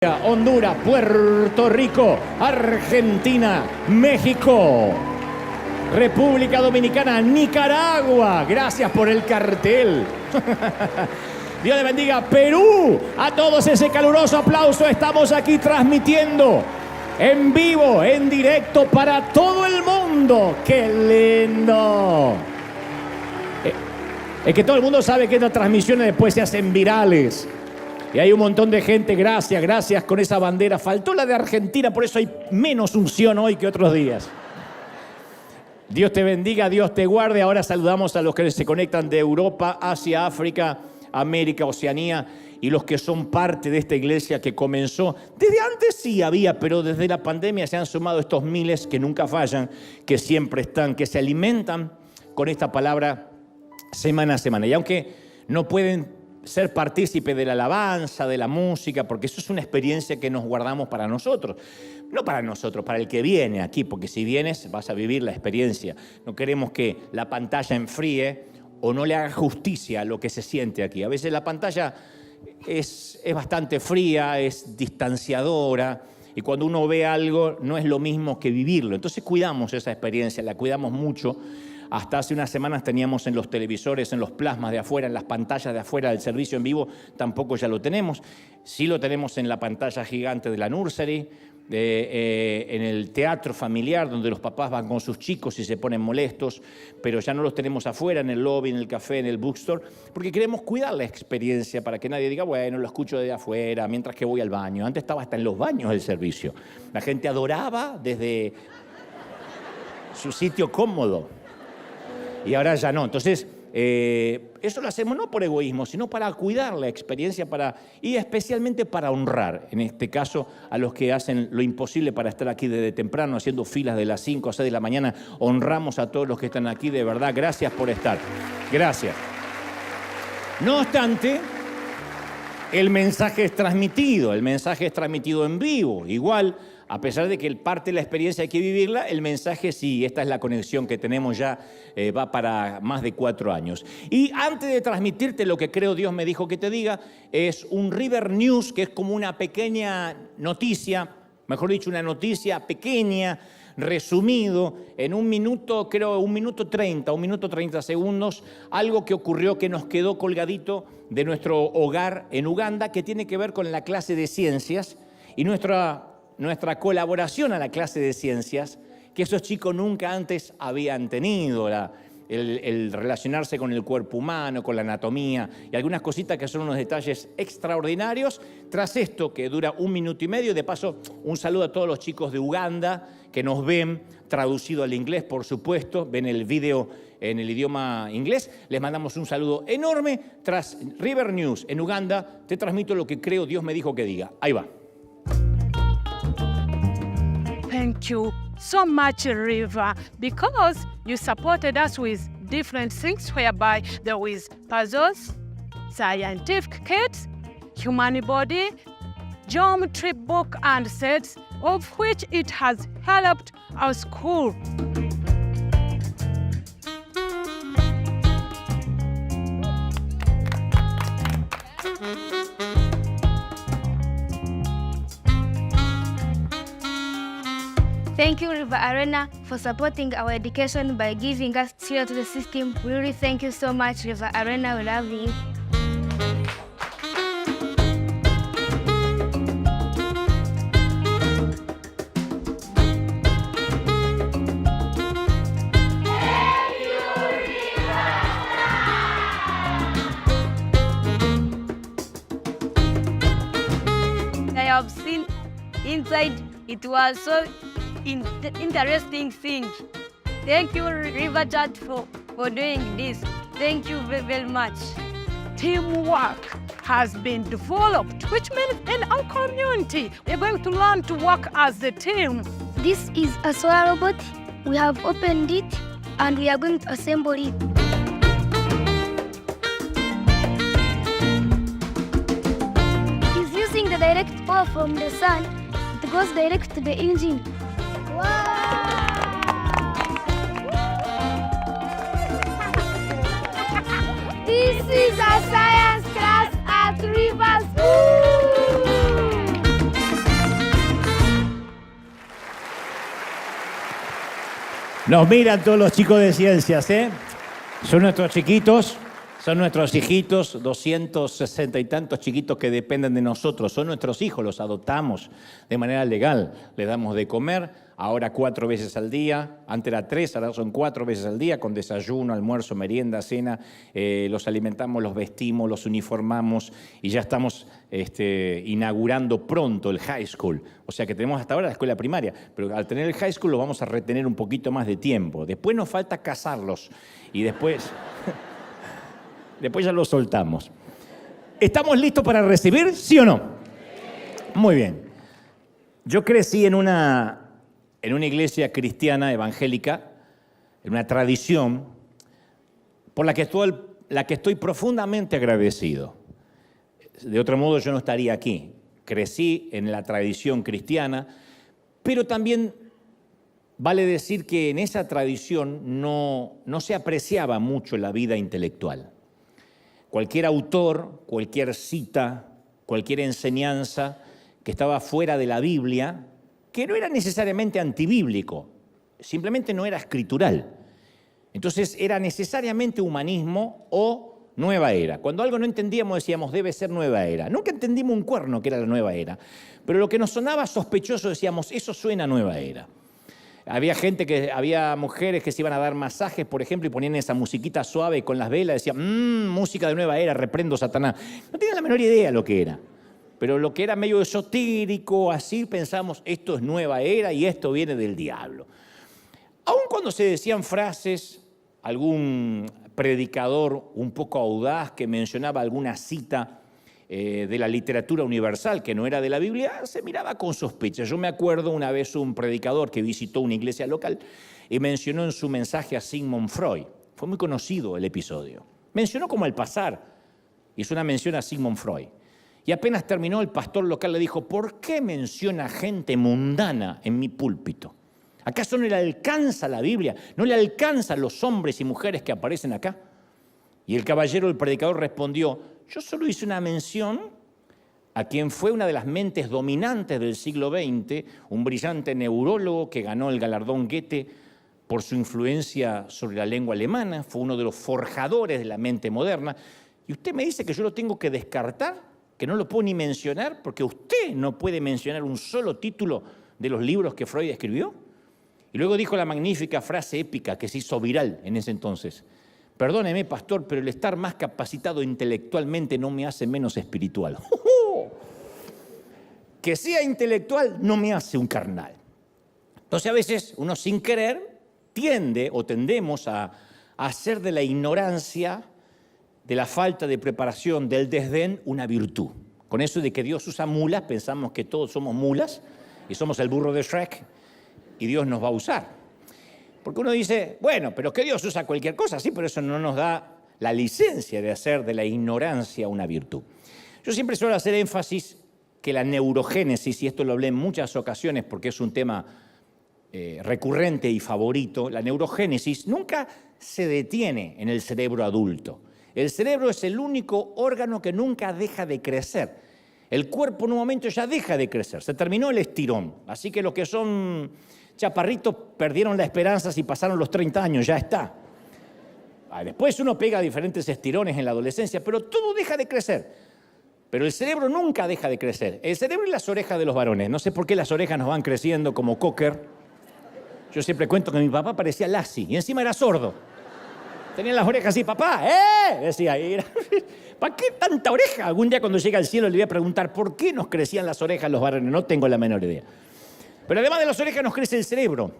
Honduras, Puerto Rico, Argentina, México, República Dominicana, Nicaragua. Gracias por el cartel. Dios le bendiga. Perú, a todos ese caluroso aplauso. Estamos aquí transmitiendo en vivo, en directo para todo el mundo. ¡Qué lindo! Es que todo el mundo sabe que estas transmisiones después se hacen virales. Y hay un montón de gente, gracias con esa bandera. Faltó la de Argentina, por eso hay menos unción hoy que otros días. Dios te bendiga, Dios te guarde. Ahora saludamos a los que se conectan de Europa, Asia, África, América, Oceanía y los que son parte de esta iglesia que comenzó. Desde antes sí había, pero desde la pandemia se han sumado estos miles que nunca fallan, que siempre están, que se alimentan con esta palabra semana a semana. Y aunque no pueden ser partícipe de la alabanza, de la música, porque eso es una experiencia que nos guardamos para nosotros. No para nosotros, para el que viene aquí, porque si vienes vas a vivir la experiencia. No queremos que la pantalla enfríe o no le haga justicia a lo que se siente aquí. A veces la pantalla es bastante fría, es distanciadora, y cuando uno ve algo no es lo mismo que vivirlo. Entonces cuidamos esa experiencia, la cuidamos mucho. Hasta hace unas semanas teníamos en los televisores, en los plasmas de afuera, en las pantallas de afuera del servicio en vivo, tampoco ya lo tenemos. Sí lo tenemos en la pantalla gigante de la nursery, en el teatro familiar, donde los papás van con sus chicos y se ponen molestos, pero ya no los tenemos afuera, en el lobby, en el café, en el bookstore, porque queremos cuidar la experiencia para que nadie diga, bueno, lo escucho desde afuera, mientras que voy al baño. Antes estaba hasta en los baños del servicio. La gente adoraba desde su sitio cómodo. Y ahora ya no. Entonces, eso lo hacemos no por egoísmo, sino para cuidar la experiencia y especialmente para honrar, en este caso, a los que hacen lo imposible para estar aquí desde temprano, haciendo filas de las 5 a 6 de la mañana. Honramos a todos los que están aquí, de verdad. Gracias por estar. Gracias. No obstante, el mensaje es transmitido en vivo. Igual, a pesar de que parte de la experiencia hay que vivirla, el mensaje sí, esta es la conexión que tenemos ya, va para más de 4 años. Y antes de transmitirte lo que creo Dios me dijo que te diga, es un River News, que es como una pequeña noticia, mejor dicho, una noticia pequeña, resumido, en 1 minuto, creo 1 minuto 30 segundos, algo que ocurrió que nos quedó colgadito de nuestro hogar en Uganda, que tiene que ver con la clase de ciencias y nuestra colaboración a la clase de ciencias, que esos chicos nunca antes habían tenido, el relacionarse con el cuerpo humano, con la anatomía y algunas cositas que son unos detalles extraordinarios. Tras esto, que dura 1 minuto y medio, de paso, un saludo a todos los chicos de Uganda que nos ven, traducido al inglés, por supuesto, ven el video en el idioma inglés. Les mandamos un saludo enorme. Tras River News en Uganda, te transmito lo que creo Dios me dijo que diga. Ahí va. Thank you so much, River, because you supported us with different things whereby there is puzzles, scientific kits, human body, geometry book and sets, of which it has helped our school. Thank you, River Arena, for supporting our education by giving us zero to the system. We really thank you so much, River Arena. We love you. I have seen inside. It was so interesting thing. Thank you, River Church, for doing this. Thank you very much. Teamwork has been developed, which means in our community, we're going to learn to work as a team. This is a solar robot. We have opened it and we are going to assemble it. It's using the direct power from the sun. It goes direct to the engine. Wow! This is a science class at River School. Nos miran todos los chicos de ciencias, ¿eh? Son nuestros chiquitos, son nuestros hijitos, 260 y tantos chiquitos que dependen de nosotros. Son nuestros hijos, los adoptamos de manera legal. Les damos de comer, ahora 4 veces al día. Antes era 3, ahora son 4 veces al día, con desayuno, almuerzo, merienda, cena. Los alimentamos, los vestimos, los uniformamos y ya estamos inaugurando pronto el high school. O sea que tenemos hasta ahora la escuela primaria, pero al tener el high school lo vamos a retener un poquito más de tiempo. Después nos falta casarlos y después ya los soltamos. ¿Estamos listos para recibir, sí o no? Muy bien. Yo crecí en una iglesia cristiana evangélica, en una tradición por la que estoy profundamente agradecido. De otro modo yo no estaría aquí. Crecí en la tradición cristiana, pero también vale decir que en esa tradición no se apreciaba mucho la vida intelectual. Cualquier autor, cualquier cita, cualquier enseñanza que estaba fuera de la Biblia, que no era necesariamente antibíblico, simplemente no era escritural. Entonces era necesariamente humanismo o nueva era. Cuando algo no entendíamos decíamos, debe ser nueva era. Nunca entendimos un cuerno que era la nueva era, pero lo que nos sonaba sospechoso decíamos, eso suena a nueva era. Había mujeres que se iban a dar masajes, por ejemplo, y ponían esa musiquita suave con las velas, decían, música de nueva era, reprendo Satanás. No tenían la menor idea de lo que era. Pero lo que era medio esotérico, así pensamos, esto es nueva era y esto viene del diablo. Aun cuando se decían frases, algún predicador un poco audaz que mencionaba alguna cita de la literatura universal que no era de la Biblia, se miraba con sospecha. Yo me acuerdo una vez un predicador que visitó una iglesia local y mencionó en su mensaje a Sigmund Freud. Fue muy conocido el episodio. Mencionó como al pasar, hizo una mención a Sigmund Freud. Y apenas terminó, el pastor local le dijo, ¿por qué menciona gente mundana en mi púlpito? ¿Acaso no le alcanza la Biblia? ¿No le alcanza a los hombres y mujeres que aparecen acá? Y el caballero, el predicador, respondió, yo solo hice una mención a quien fue una de las mentes dominantes del siglo XX, un brillante neurólogo que ganó el galardón Goethe por su influencia sobre la lengua alemana, fue uno de los forjadores de la mente moderna. Y usted me dice que yo lo tengo que descartar, que no lo puedo ni mencionar, porque usted no puede mencionar un solo título de los libros que Freud escribió. Y luego dijo la magnífica frase épica que se hizo viral en ese entonces. Perdóneme, pastor, pero el estar más capacitado intelectualmente no me hace menos espiritual. Que sea intelectual no me hace un carnal. Entonces a veces uno sin querer tendemos a hacer de la ignorancia, de la falta de preparación, del desdén, una virtud. Con eso de que Dios usa mulas, pensamos que todos somos mulas y somos el burro de Shrek y Dios nos va a usar. Porque uno dice, bueno, pero que Dios usa cualquier cosa, sí, pero eso no nos da la licencia de hacer de la ignorancia una virtud. Yo siempre suelo hacer énfasis que la neurogénesis, y esto lo hablé en muchas ocasiones porque es un tema recurrente y favorito, la neurogénesis nunca se detiene en el cerebro adulto. El cerebro es el único órgano que nunca deja de crecer. El cuerpo en un momento ya deja de crecer, se terminó el estirón. Así que los que son chaparritos perdieron la esperanza si pasaron los 30 años, ya está. Después uno pega diferentes estirones en la adolescencia, pero todo deja de crecer. Pero el cerebro nunca deja de crecer. El cerebro y las orejas de los varones. No sé por qué las orejas nos van creciendo como cocker. Yo siempre cuento que mi papá parecía Lassie y encima era sordo. Tenía las orejas así, papá, decía. ¿Para qué tanta oreja? Algún día cuando llegue al cielo le voy a preguntar por qué nos crecían las orejas los varones. No tengo la menor idea. Pero además de las orejas nos crece el cerebro.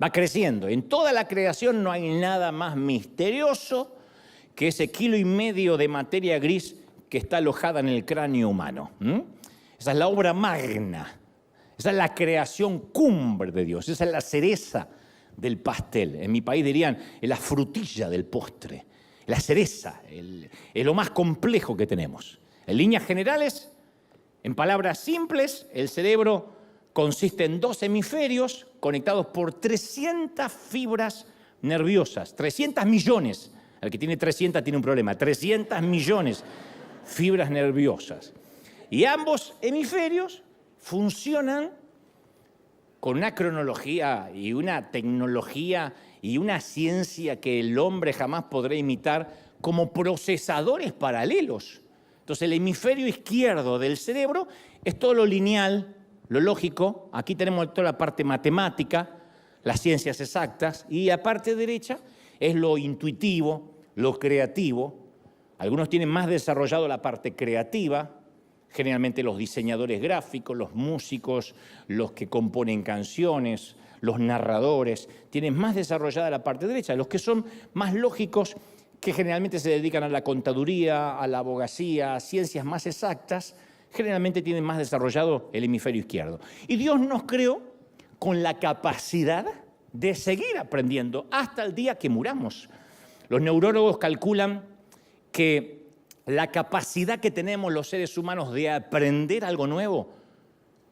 Va creciendo. En toda la creación no hay nada más misterioso que ese 1,5 kilos de materia gris que está alojada en el cráneo humano. Esa es la obra magna. Esa es la creación cumbre de Dios. Esa es la cereza del pastel. En mi país dirían, es la frutilla del postre. La cereza, es lo más complejo que tenemos. En líneas generales, en palabras simples, el cerebro consiste en 2 hemisferios conectados por 300 fibras nerviosas. 300 millones. El que tiene 300 tiene un problema. 300 millones fibras nerviosas. Y ambos hemisferios funcionan con una cronología y una tecnología y una ciencia que el hombre jamás podrá imitar, como procesadores paralelos. Entonces el hemisferio izquierdo del cerebro es todo lo lineal, lo lógico. Aquí tenemos toda la parte matemática, las ciencias exactas, y la parte derecha es lo intuitivo, lo creativo. Algunos tienen más desarrollado la parte creativa, generalmente los diseñadores gráficos, los músicos, los que componen canciones, los narradores, tienen más desarrollada la parte derecha. Los que son más lógicos, que generalmente se dedican a la contaduría, a la abogacía, a ciencias más exactas, generalmente tienen más desarrollado el hemisferio izquierdo. Y Dios nos creó con la capacidad de seguir aprendiendo hasta el día que muramos. Los neurólogos calculan que la capacidad que tenemos los seres humanos de aprender algo nuevo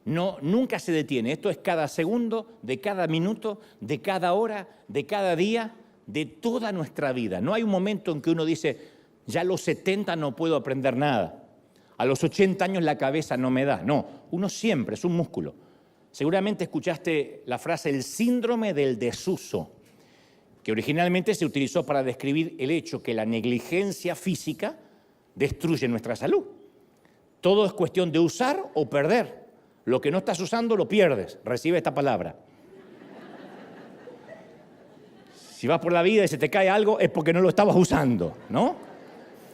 nunca se detiene. Esto es cada segundo, de cada minuto, de cada hora, de cada día, de toda nuestra vida. No hay un momento en que uno dice, ya a los 70 no puedo aprender nada, a los 80 años la cabeza no me da. No, uno siempre es un músculo. Seguramente escuchaste la frase el síndrome del desuso, que originalmente se utilizó para describir el hecho que la negligencia física destruye nuestra salud. Todo es cuestión de usar o perder. Lo que no estás usando lo pierdes. Recibe esta palabra. Si vas por la vida y se te cae algo es porque no lo estabas usando, ¿no?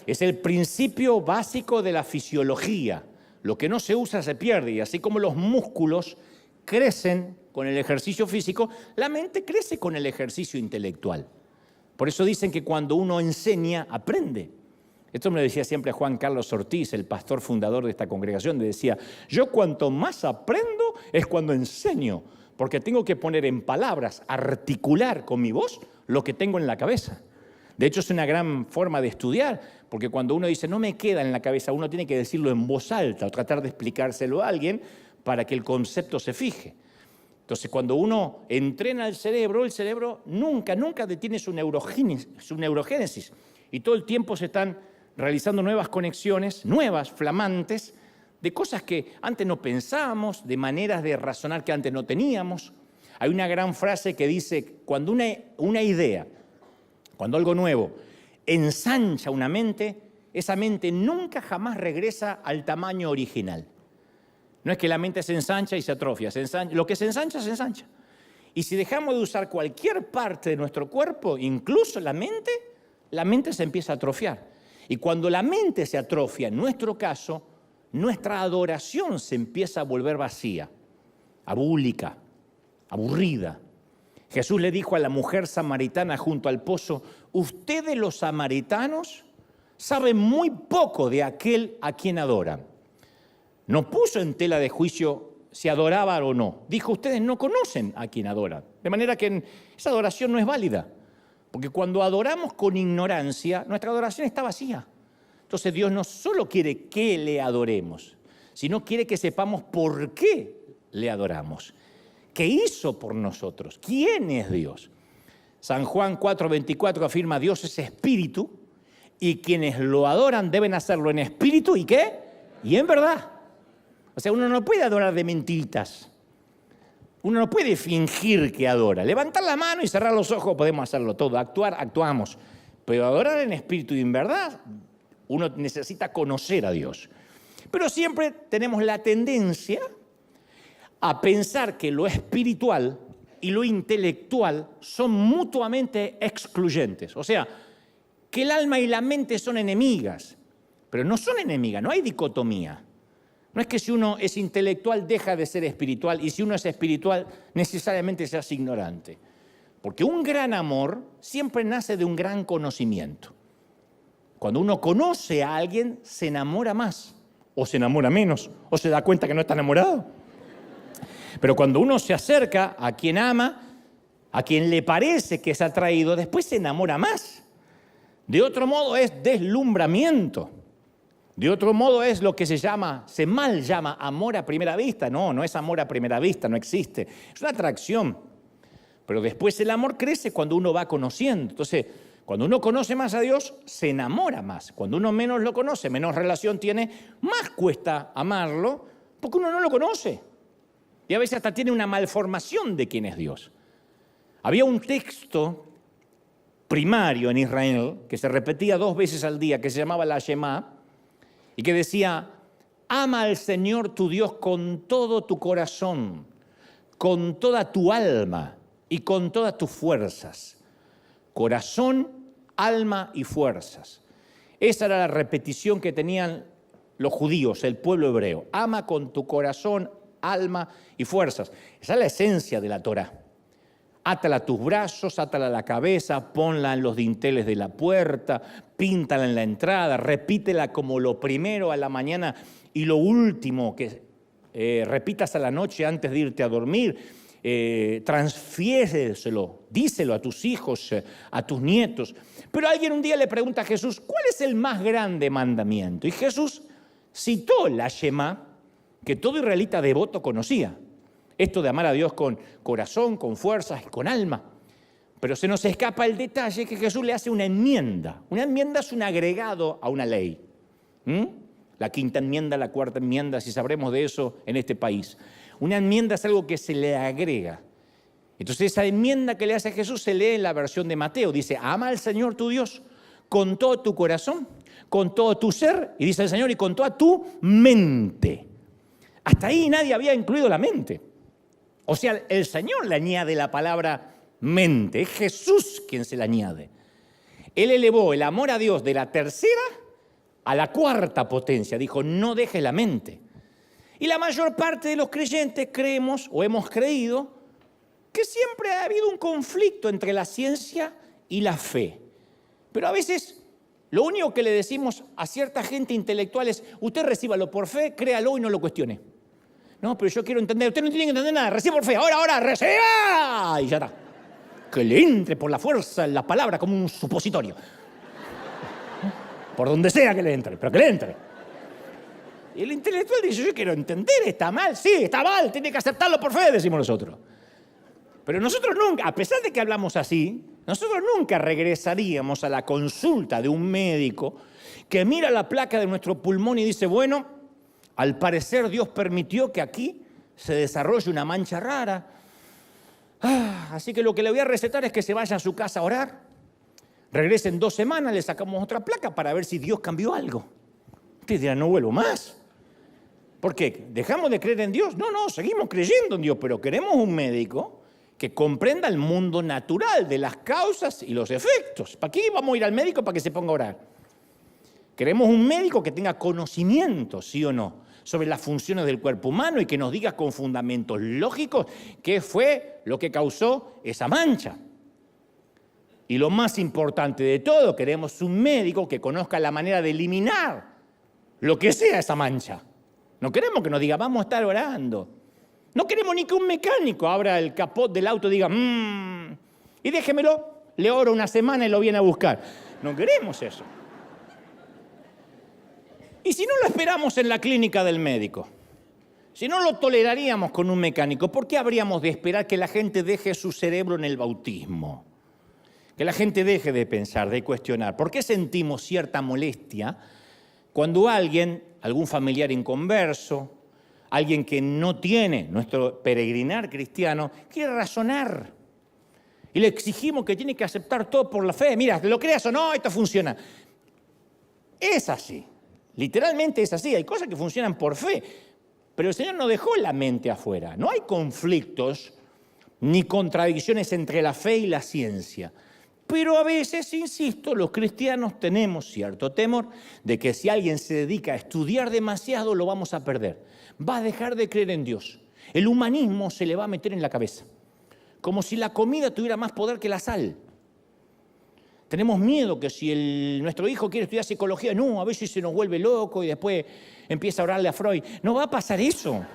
Es el principio básico de la fisiología. Lo que no se usa se pierde, y así como los músculos crecen con el ejercicio físico, la mente crece con el ejercicio intelectual. Por eso dicen que cuando uno enseña, aprende. Esto me lo decía siempre Juan Carlos Ortiz, el pastor fundador de esta congregación. Me decía, yo cuanto más aprendo es cuando enseño, porque tengo que poner en palabras, articular con mi voz lo que tengo en la cabeza. De hecho, es una gran forma de estudiar, porque cuando uno dice, no me queda en la cabeza, uno tiene que decirlo en voz alta o tratar de explicárselo a alguien para que el concepto se fije. Entonces, cuando uno entrena el cerebro nunca detiene su neurogénesis. Y todo el tiempo se están realizando nuevas conexiones, nuevas, flamantes, de cosas que antes no pensábamos, de maneras de razonar que antes no teníamos. Hay una gran frase que dice, cuando una idea, cuando algo nuevo ensancha una mente, esa mente nunca jamás regresa al tamaño original. No es que la mente se ensancha y se atrofia, lo que se ensancha, se ensancha. Y si dejamos de usar cualquier parte de nuestro cuerpo, incluso la mente se empieza a atrofiar. Y cuando la mente se atrofia, en nuestro caso, nuestra adoración se empieza a volver vacía, abúlica, aburrida. Jesús le dijo a la mujer samaritana junto al pozo, ustedes los samaritanos saben muy poco de aquel a quien adoran. No puso en tela de juicio si adoraban o no. Dijo, ustedes no conocen a quien adoran. De manera que esa adoración no es válida. Porque cuando adoramos con ignorancia, nuestra adoración está vacía. Entonces Dios no solo quiere que le adoremos, sino quiere que sepamos por qué le adoramos. ¿Qué hizo por nosotros? ¿Quién es Dios? San Juan 4:24 afirma, Dios es espíritu y quienes lo adoran deben hacerlo en espíritu y ¿qué? Y en verdad. O sea, uno no puede adorar de mentiritas. Uno no puede fingir que adora. Levantar la mano y cerrar los ojos podemos hacerlo todo. Actuar, actuamos. Pero adorar en espíritu y en verdad, uno necesita conocer a Dios. Pero siempre tenemos la tendencia a pensar que lo espiritual y lo intelectual son mutuamente excluyentes. O sea, que el alma y la mente son enemigas. Pero no son enemigas, no hay dicotomía. No es que si uno es intelectual deja de ser espiritual y si uno es espiritual necesariamente seas ignorante. Porque un gran amor siempre nace de un gran conocimiento. Cuando uno conoce a alguien se enamora más o se enamora menos o se da cuenta que no está enamorado. Pero cuando uno se acerca a quien ama, a quien le parece que es atraído, después se enamora más. De otro modo es deslumbramiento. De otro modo es lo que se mal llama amor a primera vista. No es amor a primera vista, no existe. Es una atracción. Pero después el amor crece cuando uno va conociendo. Entonces, cuando uno conoce más a Dios, se enamora más. Cuando uno menos lo conoce, menos relación tiene, más cuesta amarlo, porque uno no lo conoce. Y a veces hasta tiene una malformación de quién es Dios. Había un texto primario en Israel que se repetía 2 veces al día, que se llamaba la Shema, y que decía: ama al Señor tu Dios con todo tu corazón, con toda tu alma y con todas tus fuerzas. Corazón, alma y fuerzas. Esa era la repetición que tenían los judíos, el pueblo hebreo. Ama con tu corazón, alma y fuerzas. Esa es la esencia de la Torá. Átala a tus brazos, átala a la cabeza, ponla en los dinteles de la puerta, píntala en la entrada, repítela como lo primero a la mañana y lo último que repitas a la noche antes de irte a dormir. Transfiéreselo, díselo a tus hijos, a tus nietos. Pero alguien un día le pregunta a Jesús: ¿cuál es el más grande mandamiento? Y Jesús citó la Shema, que todo israelita devoto conocía. Esto de amar a Dios con corazón, con fuerzas y con alma. Pero se nos escapa el detalle que Jesús le hace una enmienda. Una enmienda es un agregado a una ley. La quinta enmienda, la cuarta enmienda, si sabremos de eso en este país. Una enmienda es algo que se le agrega. Entonces esa enmienda que le hace Jesús se lee en la versión de Mateo. Dice: ama al Señor tu Dios con todo tu corazón, con todo tu ser, y dice el Señor, y con toda tu mente. Hasta ahí nadie había incluido la mente. O sea, el Señor le añade la palabra mente. Es Jesús quien se le añade. Él elevó el amor a Dios de la tercera a la cuarta potencia. Dijo: no dejes la mente. Y la mayor parte de los creyentes creemos o hemos creído que siempre ha habido un conflicto entre la ciencia y la fe. Pero a veces lo único que le decimos a cierta gente intelectual es: usted recíbalo por fe, créalo y no lo cuestione. No, pero yo quiero entender. Usted no tiene que entender nada. Reciba por fe. Ahora, reciba. Y ya está. Que le entre por la fuerza la palabra como un supositorio. Por donde sea que le entre, pero que le entre. Y el intelectual dice: yo quiero entender, ¿está mal? Sí, está mal, tiene que aceptarlo por fe, decimos nosotros. Pero nosotros nunca, a pesar de que hablamos así, nosotros nunca regresaríamos a la consulta de un médico que mira la placa de nuestro pulmón y dice: bueno, al parecer Dios permitió que aquí se desarrolle una mancha rara. Así que lo que le voy a recetar es que se vaya a su casa a orar. Regrese en 2 semanas, le sacamos otra placa para ver si Dios cambió algo. Usted dirá: no vuelvo más. ¿Por qué? ¿Dejamos de creer en Dios? No, seguimos creyendo en Dios, pero queremos un médico que comprenda el mundo natural de las causas y los efectos. ¿Para qué vamos a ir al médico? Para que se ponga a orar. Queremos un médico que tenga conocimiento, sí o no, sobre las funciones del cuerpo humano y que nos diga con fundamentos lógicos qué fue lo que causó esa mancha. Y lo más importante de todo, queremos un médico que conozca la manera de eliminar lo que sea esa mancha. No queremos que nos diga: vamos a estar orando. No queremos ni que un mecánico abra el capot del auto y diga: y déjemelo, le oro una semana y lo viene a buscar. No queremos eso. ¿Y si no lo esperamos en la clínica del médico? Si no lo toleraríamos con un mecánico, ¿por qué habríamos de esperar que la gente deje su cerebro en el bautismo? Que la gente deje de pensar, de cuestionar. ¿Por qué sentimos cierta molestia cuando alguien, algún familiar inconverso, alguien que no tiene nuestro peregrinar cristiano, quiere razonar? Y le exigimos que tiene que aceptar todo por la fe. Mira, ¿lo creas o no? Esto funciona. Es así. Literalmente es así. Hay cosas que funcionan por fe. Pero el Señor no dejó la mente afuera. No hay conflictos ni contradicciones entre la fe y la ciencia. Pero a veces, insisto, los cristianos tenemos cierto temor de que si alguien se dedica a estudiar demasiado, lo vamos a perder. Va a dejar de creer en Dios. El humanismo se le va a meter en la cabeza. Como si la comida tuviera más poder que la sal. Tenemos miedo que si nuestro hijo quiere estudiar psicología, no, a veces se nos vuelve loco y después empieza a orarle a Freud. No va a pasar eso.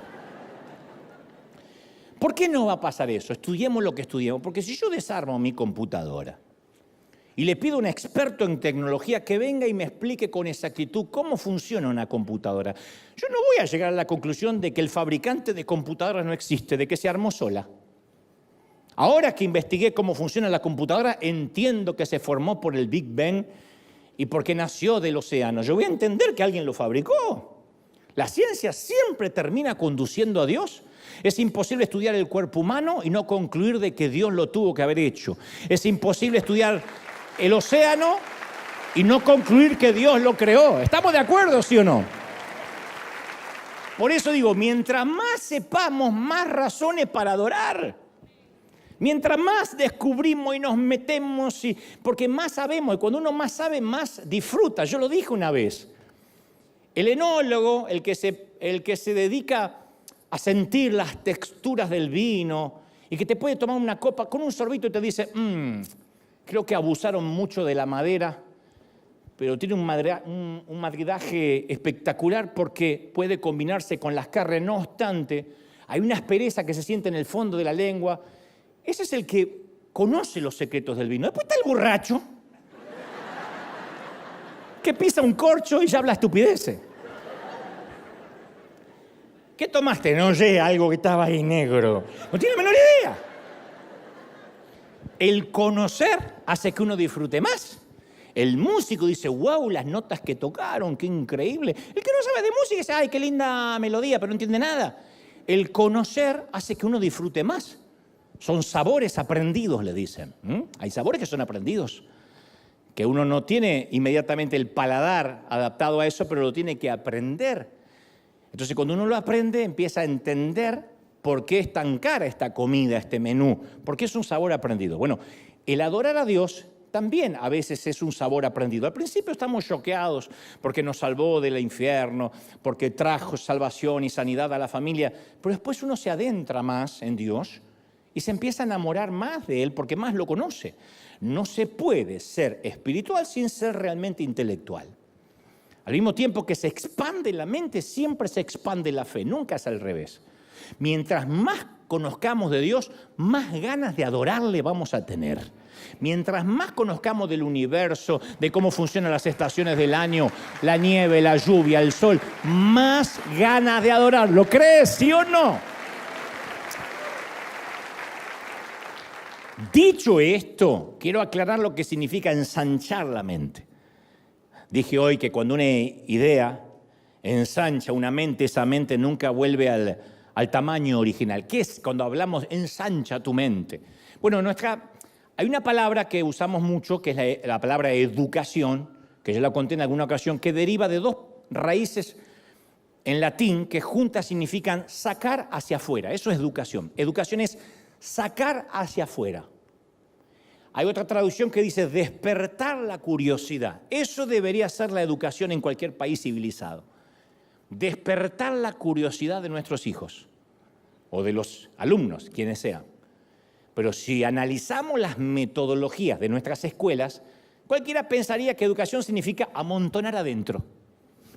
¿Por qué no va a pasar eso? Estudiemos lo que estudiemos. Porque si yo desarmo mi computadora y le pido a un experto en tecnología que venga y me explique con exactitud cómo funciona una computadora, yo no voy a llegar a la conclusión de que el fabricante de computadoras no existe, de que se armó sola. Ahora que investigué cómo funciona la computadora, entiendo que se formó por el Big Bang y porque nació del océano. Yo voy a entender que alguien lo fabricó. La ciencia siempre termina conduciendo a Dios Es imposible estudiar el cuerpo humano y no concluir de que Dios lo tuvo que haber hecho. Es imposible estudiar el océano y no concluir que Dios lo creó. ¿Estamos de acuerdo, sí o no? Por eso digo, mientras más sepamos, más razones para adorar. Mientras más descubrimos y nos metemos, porque más sabemos, y cuando uno más sabe, más disfruta. Yo lo dije una vez. El enólogo, el que se dedica a sentir las texturas del vino y que te puede tomar una copa con un sorbito y te dice, creo que abusaron mucho de la madera, pero tiene un maridaje espectacular porque puede combinarse con las carnes. No obstante, hay una aspereza que se siente en el fondo de la lengua. Ese es el que conoce los secretos del vino. Después está el borracho que pisa un corcho y ya habla estupideces. ¿Qué tomaste? No sé, algo que estaba ahí negro. No tiene la menor idea. El conocer hace que uno disfrute más. El músico dice, wow, las notas que tocaron, qué increíble. El que no sabe de música dice, ay, qué linda melodía, pero no entiende nada. El conocer hace que uno disfrute más. Son sabores aprendidos, le dicen. Hay sabores que son aprendidos, que uno no tiene inmediatamente el paladar adaptado a eso, pero lo tiene que aprender. Entonces, cuando uno lo aprende, empieza a entender por qué es tan cara esta comida, este menú, porque es un sabor aprendido. Bueno, el adorar a Dios también a veces es un sabor aprendido. Al principio estamos choqueados porque nos salvó del infierno, porque trajo salvación y sanidad a la familia, pero después uno se adentra más en Dios y se empieza a enamorar más de Él porque más lo conoce. No se puede ser espiritual sin ser realmente intelectual. Al mismo tiempo que se expande la mente, siempre se expande la fe, nunca es al revés. Mientras más conozcamos de Dios, más ganas de adorarle vamos a tener. Mientras más conozcamos del universo, de cómo funcionan las estaciones del año, la nieve, la lluvia, el sol, más ganas de adorarlo. ¿Crees, sí o no? Dicho esto, quiero aclarar lo que significa ensanchar la mente. Dije hoy que cuando una idea ensancha una mente, esa mente nunca vuelve al tamaño original. ¿Qué es cuando hablamos ensancha tu mente? Bueno, hay una palabra que usamos mucho, que es la palabra educación, que yo la conté en alguna ocasión, que deriva de dos raíces en latín que juntas significan sacar hacia afuera. Eso es educación. Educación es sacar hacia afuera. Hay otra traducción que dice despertar la curiosidad. Eso debería ser la educación en cualquier país civilizado. Despertar la curiosidad de nuestros hijos o de los alumnos, quienes sean. Pero si analizamos las metodologías de nuestras escuelas, cualquiera pensaría que educación significa amontonar adentro,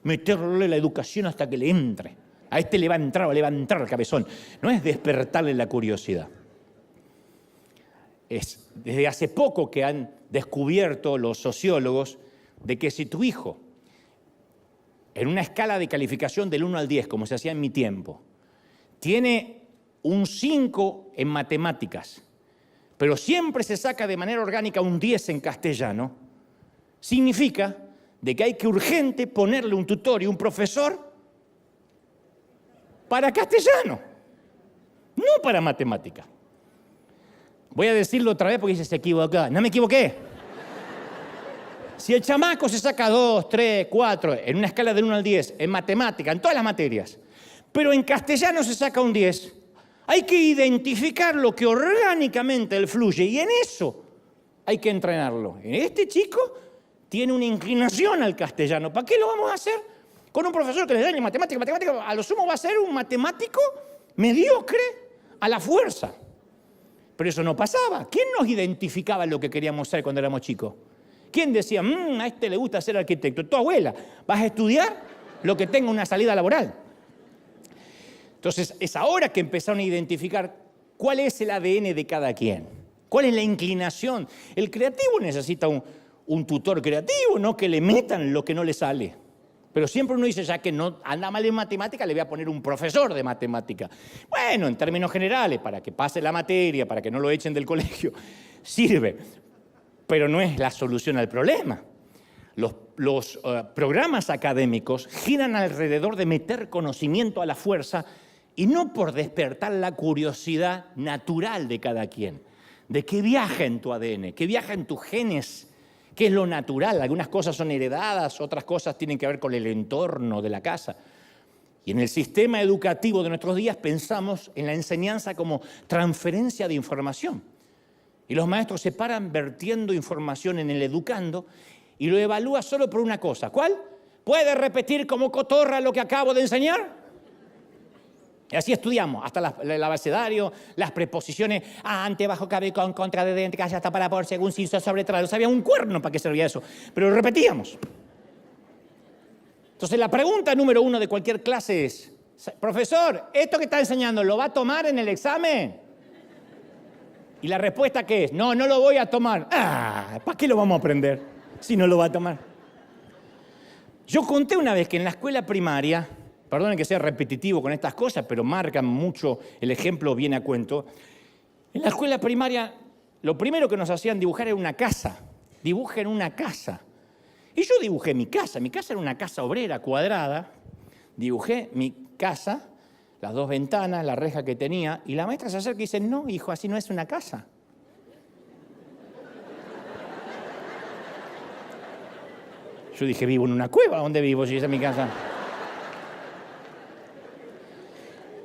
meterle la educación hasta que le entre. A este le va a entrar el cabezón. No es despertarle la curiosidad. Es desde hace poco que han descubierto los sociólogos de que si tu hijo, en una escala de calificación del 1 al 10, como se hacía en mi tiempo, tiene un 5 en matemáticas, pero siempre se saca de manera orgánica un 10 en castellano, significa de que hay que urgente ponerle un tutor y un profesor para castellano, no para matemática. Voy a decirlo otra vez porque dice, se equivocó. No me equivoqué. Si el chamaco se saca 2, 3, 4, en una escala del 1 al 10, en matemática, en todas las materias, pero en castellano se saca un 10, hay que identificar lo que orgánicamente él fluye y en eso hay que entrenarlo. Este chico tiene una inclinación al castellano. ¿Para qué lo vamos a hacer? Con un profesor que le enseña matemática, a lo sumo va a ser un matemático mediocre a la fuerza. Pero eso no pasaba. ¿Quién nos identificaba lo que queríamos ser cuando éramos chicos? ¿Quién decía, a este le gusta ser arquitecto? Tu abuela. ¿Vas a estudiar lo que tenga una salida laboral? Entonces, es ahora que empezaron a identificar cuál es el ADN de cada quien. ¿Cuál es la inclinación? El creativo necesita un tutor creativo, no que le metan lo que no le sale. Pero siempre uno dice, ya que no anda mal en matemática, le voy a poner un profesor de matemática. Bueno, en términos generales, para que pase la materia, para que no lo echen del colegio, sirve. Pero no es la solución al problema. Los programas académicos giran alrededor de meter conocimiento a la fuerza Y no por despertar la curiosidad natural de cada quien, de qué viaja en tu ADN, qué viaja en tus genes, qué es lo natural. Algunas cosas son heredadas, otras cosas tienen que ver con el entorno de la casa. Y en el sistema educativo de nuestros días pensamos en la enseñanza como transferencia de información. Y los maestros se paran vertiendo información en el educando y lo evalúa solo por una cosa. ¿Cuál? ¿Puede repetir como cotorra lo que acabo de enseñar? Y así estudiamos, hasta el abecedario, las preposiciones, ante, bajo, cabe, con, contra, de, dentro, calla, hasta, para, por, según, sin, sobre, tras. No sabía un cuerno para qué servía eso, pero lo repetíamos. Entonces la pregunta número 1 de cualquier clase es, profesor, ¿esto que está enseñando lo va a tomar en el examen? Y la respuesta ¿qué es? No, no lo voy a tomar. ¿Para qué lo vamos a aprender si no lo va a tomar? Yo conté una vez que en la escuela primaria, perdonen que sea repetitivo con estas cosas, pero marcan mucho el ejemplo, viene a cuento. En la escuela primaria, lo primero que nos hacían dibujar era una casa. Dibujen una casa. Y yo dibujé mi casa. Mi casa era una casa obrera cuadrada. Dibujé mi casa, las 2 ventanas, la reja que tenía, y la maestra se acerca y dice, no, hijo, así no es una casa. Yo dije, vivo en una cueva. ¿Dónde vivo si esa es mi casa?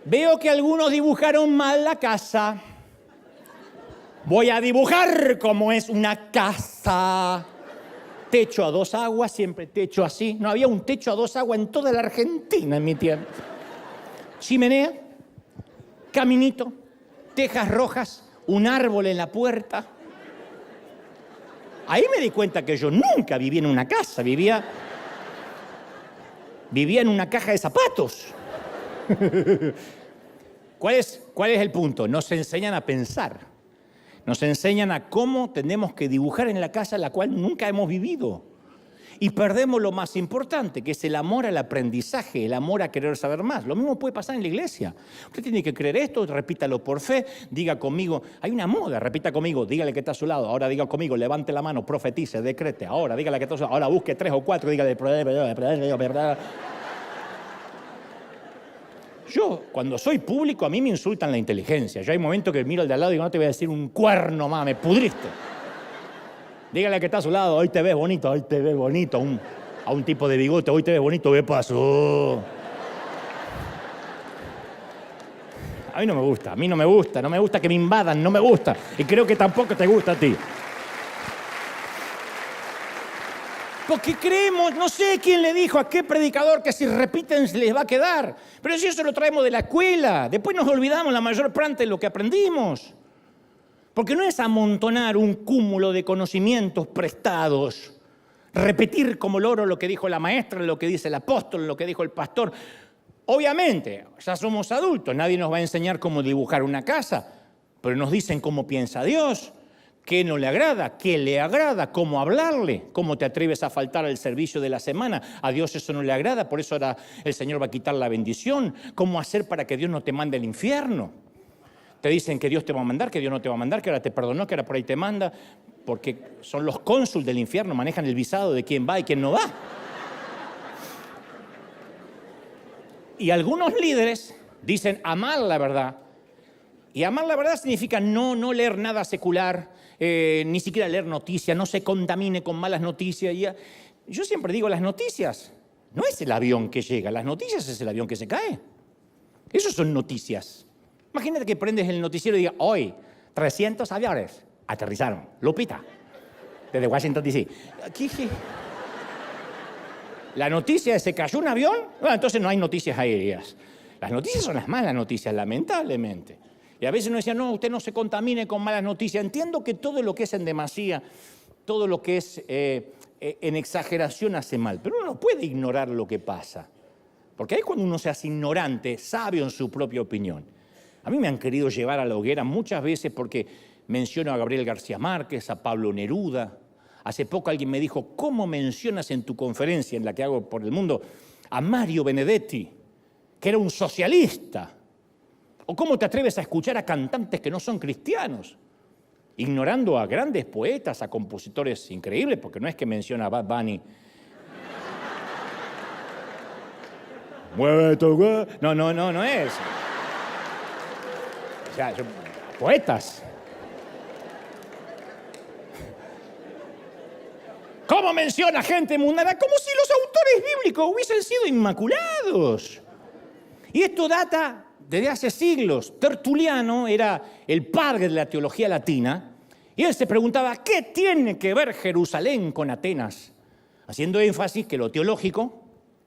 Veo que algunos dibujaron mal la casa. Voy a dibujar como es una casa. Techo a 2 aguas, siempre techo así. No había un techo a 2 aguas en toda la Argentina en mi tiempo. Chimenea, caminito, tejas rojas, un árbol en la puerta. Ahí me di cuenta que yo nunca viví en una casa, vivía en una caja de zapatos. ¿Cuál es el punto? Nos enseñan a pensar. Nos enseñan a cómo tenemos que dibujar en la casa la cual nunca hemos vivido. Y perdemos lo más importante, que es el amor al aprendizaje, el amor a querer saber más. Lo mismo puede pasar en la iglesia. Usted tiene que creer esto, repítalo por fe, diga conmigo, hay una moda, repita conmigo, dígale que está a su lado, ahora diga conmigo, levante la mano, profetice, decrete, ahora dígale que está a su lado, ahora busque 3 o 4, dígale. Yo, cuando soy público, a mí me insultan la inteligencia. Yo hay momentos que miro al de al lado y digo, no te voy a decir un cuerno más, me pudriste. Dígale que está a su lado, hoy te ves bonito, hoy te ves bonito. A un tipo de bigote, hoy te ves bonito, ¿qué pasó? A mí no me gusta, no me gusta que me invadan, no me gusta. Y creo que tampoco te gusta a ti. Porque creemos, no sé quién le dijo a qué predicador que si repiten se les va a quedar. Pero si eso lo traemos de la escuela, después nos olvidamos la mayor parte de lo que aprendimos. Porque no es amontonar un cúmulo de conocimientos prestados, repetir como loro lo que dijo la maestra, lo que dice el apóstol, lo que dijo el pastor. Obviamente, ya somos adultos, nadie nos va a enseñar cómo dibujar una casa, pero nos dicen cómo piensa Dios. ¿Qué no le agrada? ¿Qué le agrada? ¿Cómo hablarle? ¿Cómo te atreves a faltar al servicio de la semana? A Dios eso no le agrada, por eso ahora el Señor va a quitar la bendición. ¿Cómo hacer para que Dios no te mande al infierno? Te dicen que Dios te va a mandar, que Dios no te va a mandar, que ahora te perdonó, que ahora por ahí te manda, porque son los cónsules del infierno, manejan el visado de quién va y quién no va. Y algunos líderes dicen amar la verdad. Y amar la verdad significa no leer nada secular, ni siquiera leer noticias, no se contamine con malas noticias. Yo siempre digo, las noticias no es el avión que llega, las noticias es el avión que se cae. Eso son noticias. Imagínate que prendes el noticiero y digas, hoy 300 aviones aterrizaron. Lupita, desde Washington, D.C. La noticia es, ¿se cayó un avión? Bueno, entonces no hay noticias aéreas. Las noticias son las malas noticias, lamentablemente. Y a veces uno decía, no, usted no se contamine con malas noticias. Entiendo que todo lo que es en demasía, todo lo que es en exageración hace mal, pero uno no puede ignorar lo que pasa. Porque ahí es cuando uno se hace ignorante, sabio en su propia opinión. A mí me han querido llevar a la hoguera muchas veces porque menciono a Gabriel García Márquez, a Pablo Neruda. Hace poco alguien me dijo, ¿cómo mencionas en tu conferencia, en la que hago por el mundo, a Mario Benedetti, que era un socialista? ¿O cómo te atreves a escuchar a cantantes que no son cristianos? Ignorando a grandes poetas, a compositores increíbles, porque no es que menciona a Bad Bunny. No es. O sea, poetas. ¿Cómo menciona gente mundana? Como si los autores bíblicos hubiesen sido inmaculados. Y esto data desde hace siglos. Tertuliano era el padre de la teología latina y él se preguntaba, ¿qué tiene que ver Jerusalén con Atenas? Haciendo énfasis que lo teológico,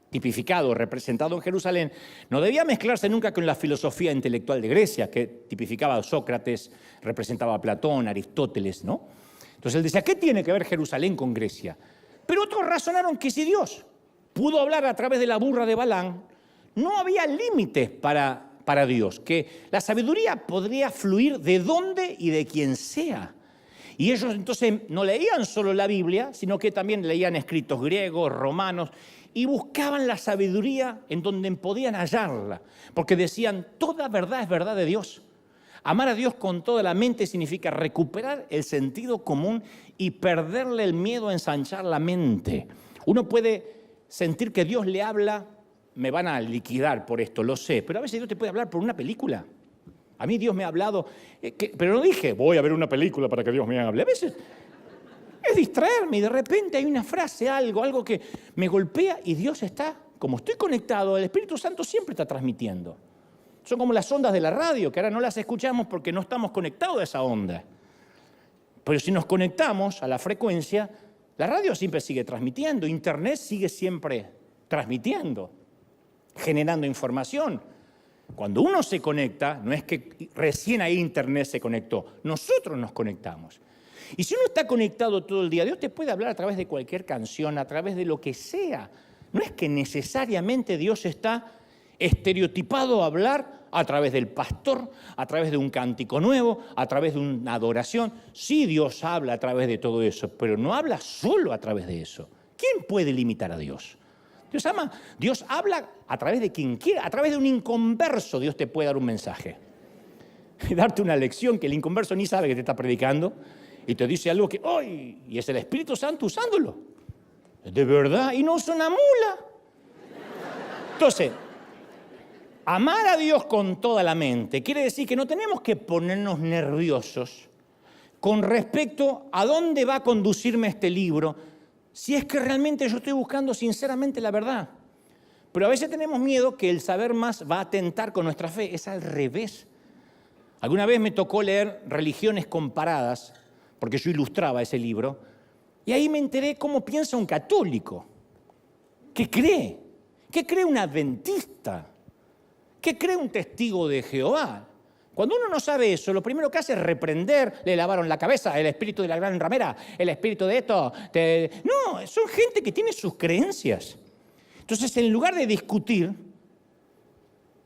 tipificado, representado en Jerusalén, no debía mezclarse nunca con la filosofía intelectual de Grecia, que tipificaba a Sócrates, representaba a Platón, Aristóteles, ¿no? Entonces él decía, ¿qué tiene que ver Jerusalén con Grecia? Pero otros razonaron que si Dios pudo hablar a través de la burra de Balaam, no había límites para Dios, que la sabiduría podría fluir de donde y de quien sea. Y ellos entonces no leían solo la Biblia, sino que también leían escritos griegos, romanos, y buscaban la sabiduría en donde podían hallarla, porque decían, toda verdad es verdad de Dios. Amar a Dios con toda la mente significa recuperar el sentido común y perderle el miedo a ensanchar la mente. Uno puede sentir que Dios le habla, me van a liquidar por esto, lo sé, pero a veces Dios te puede hablar por una película. A mí Dios me ha hablado, pero no dije, voy a ver una película para que Dios me hable. A veces es distraerme y de repente hay una frase, algo que me golpea y Dios está, como estoy conectado, el Espíritu Santo siempre está transmitiendo. Son como las ondas de la radio, que ahora no las escuchamos porque no estamos conectados a esa onda. Pero si nos conectamos a la frecuencia, la radio siempre sigue transmitiendo, Internet sigue siempre transmitiendo, generando información. Cuando uno se conecta, no es que recién ahí Internet se conectó, nosotros nos conectamos. Y si uno está conectado todo el día, Dios te puede hablar a través de cualquier canción, a través de lo que sea. No es que necesariamente Dios está estereotipado a hablar a través del pastor, a través de un cántico nuevo, a través de una adoración. Sí, Dios habla a través de todo eso, pero no habla solo a través de eso. ¿Quién puede limitar a Dios? Dios habla a través de quien quiera, a través de un inconverso Dios te puede dar un mensaje. Darte una lección que el inconverso ni sabe que te está predicando y te dice algo que, ¡ay! Y es el Espíritu Santo usándolo. De verdad, y no es una mula. Entonces, amar a Dios con toda la mente quiere decir que no tenemos que ponernos nerviosos con respecto a dónde va a conducirme este libro, si es que realmente yo estoy buscando sinceramente la verdad. Pero a veces tenemos miedo que el saber más va a atentar con nuestra fe. Es al revés. Alguna vez me tocó leer Religiones Comparadas, porque yo ilustraba ese libro, y ahí me enteré cómo piensa un católico. ¿Qué cree? ¿Qué cree un adventista? ¿Qué cree un testigo de Jehová? Cuando uno no sabe eso, lo primero que hace es reprender, le lavaron la cabeza, el espíritu de la gran ramera, el espíritu de esto. No, son gente que tiene sus creencias. Entonces, en lugar de discutir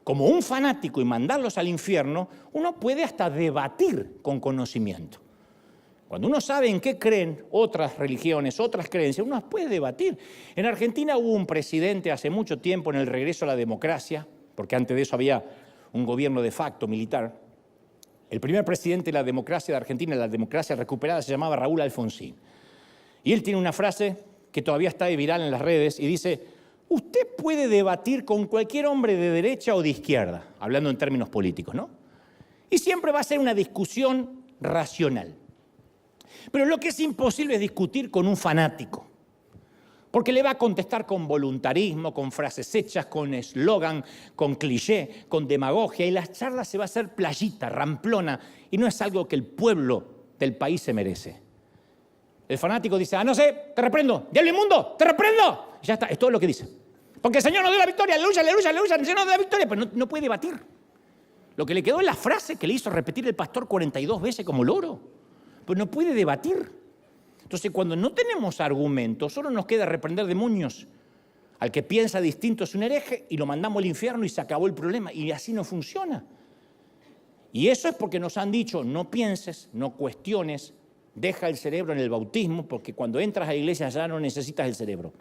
como un fanático y mandarlos al infierno, uno puede hasta debatir con conocimiento. Cuando uno sabe en qué creen otras religiones, otras creencias, uno puede debatir. En Argentina hubo un presidente hace mucho tiempo en el regreso a la democracia, porque antes de eso había un gobierno de facto militar. El primer presidente de la democracia de Argentina, la democracia recuperada, se llamaba Raúl Alfonsín. Y él tiene una frase que todavía está viral en las redes y dice, usted puede debatir con cualquier hombre de derecha o de izquierda, hablando en términos políticos, ¿no? Y siempre va a ser una discusión racional. Pero lo que es imposible es discutir con un fanático. Porque le va a contestar con voluntarismo, con frases hechas, con eslogan, con cliché, con demagogia. Y la charla se va a hacer playita, ramplona. Y no es algo que el pueblo del país se merece. El fanático dice, no sé, te reprendo. Diablo inmundo, te reprendo. Y ya está, es todo lo que dice. Porque el Señor nos dio la victoria, aleluya, aleluya, aleluya. El Señor nos dio la victoria, pero no puede debatir. Lo que le quedó es la frase que le hizo repetir el pastor 42 veces como loro. Pues no puede debatir. Entonces, cuando no tenemos argumentos, solo nos queda reprender demonios. Al que piensa distinto es un hereje y lo mandamos al infierno y se acabó el problema. Y así no funciona. Y eso es porque nos han dicho, no pienses, no cuestiones, deja el cerebro en el bautismo, porque cuando entras a la iglesia ya no necesitas el cerebro.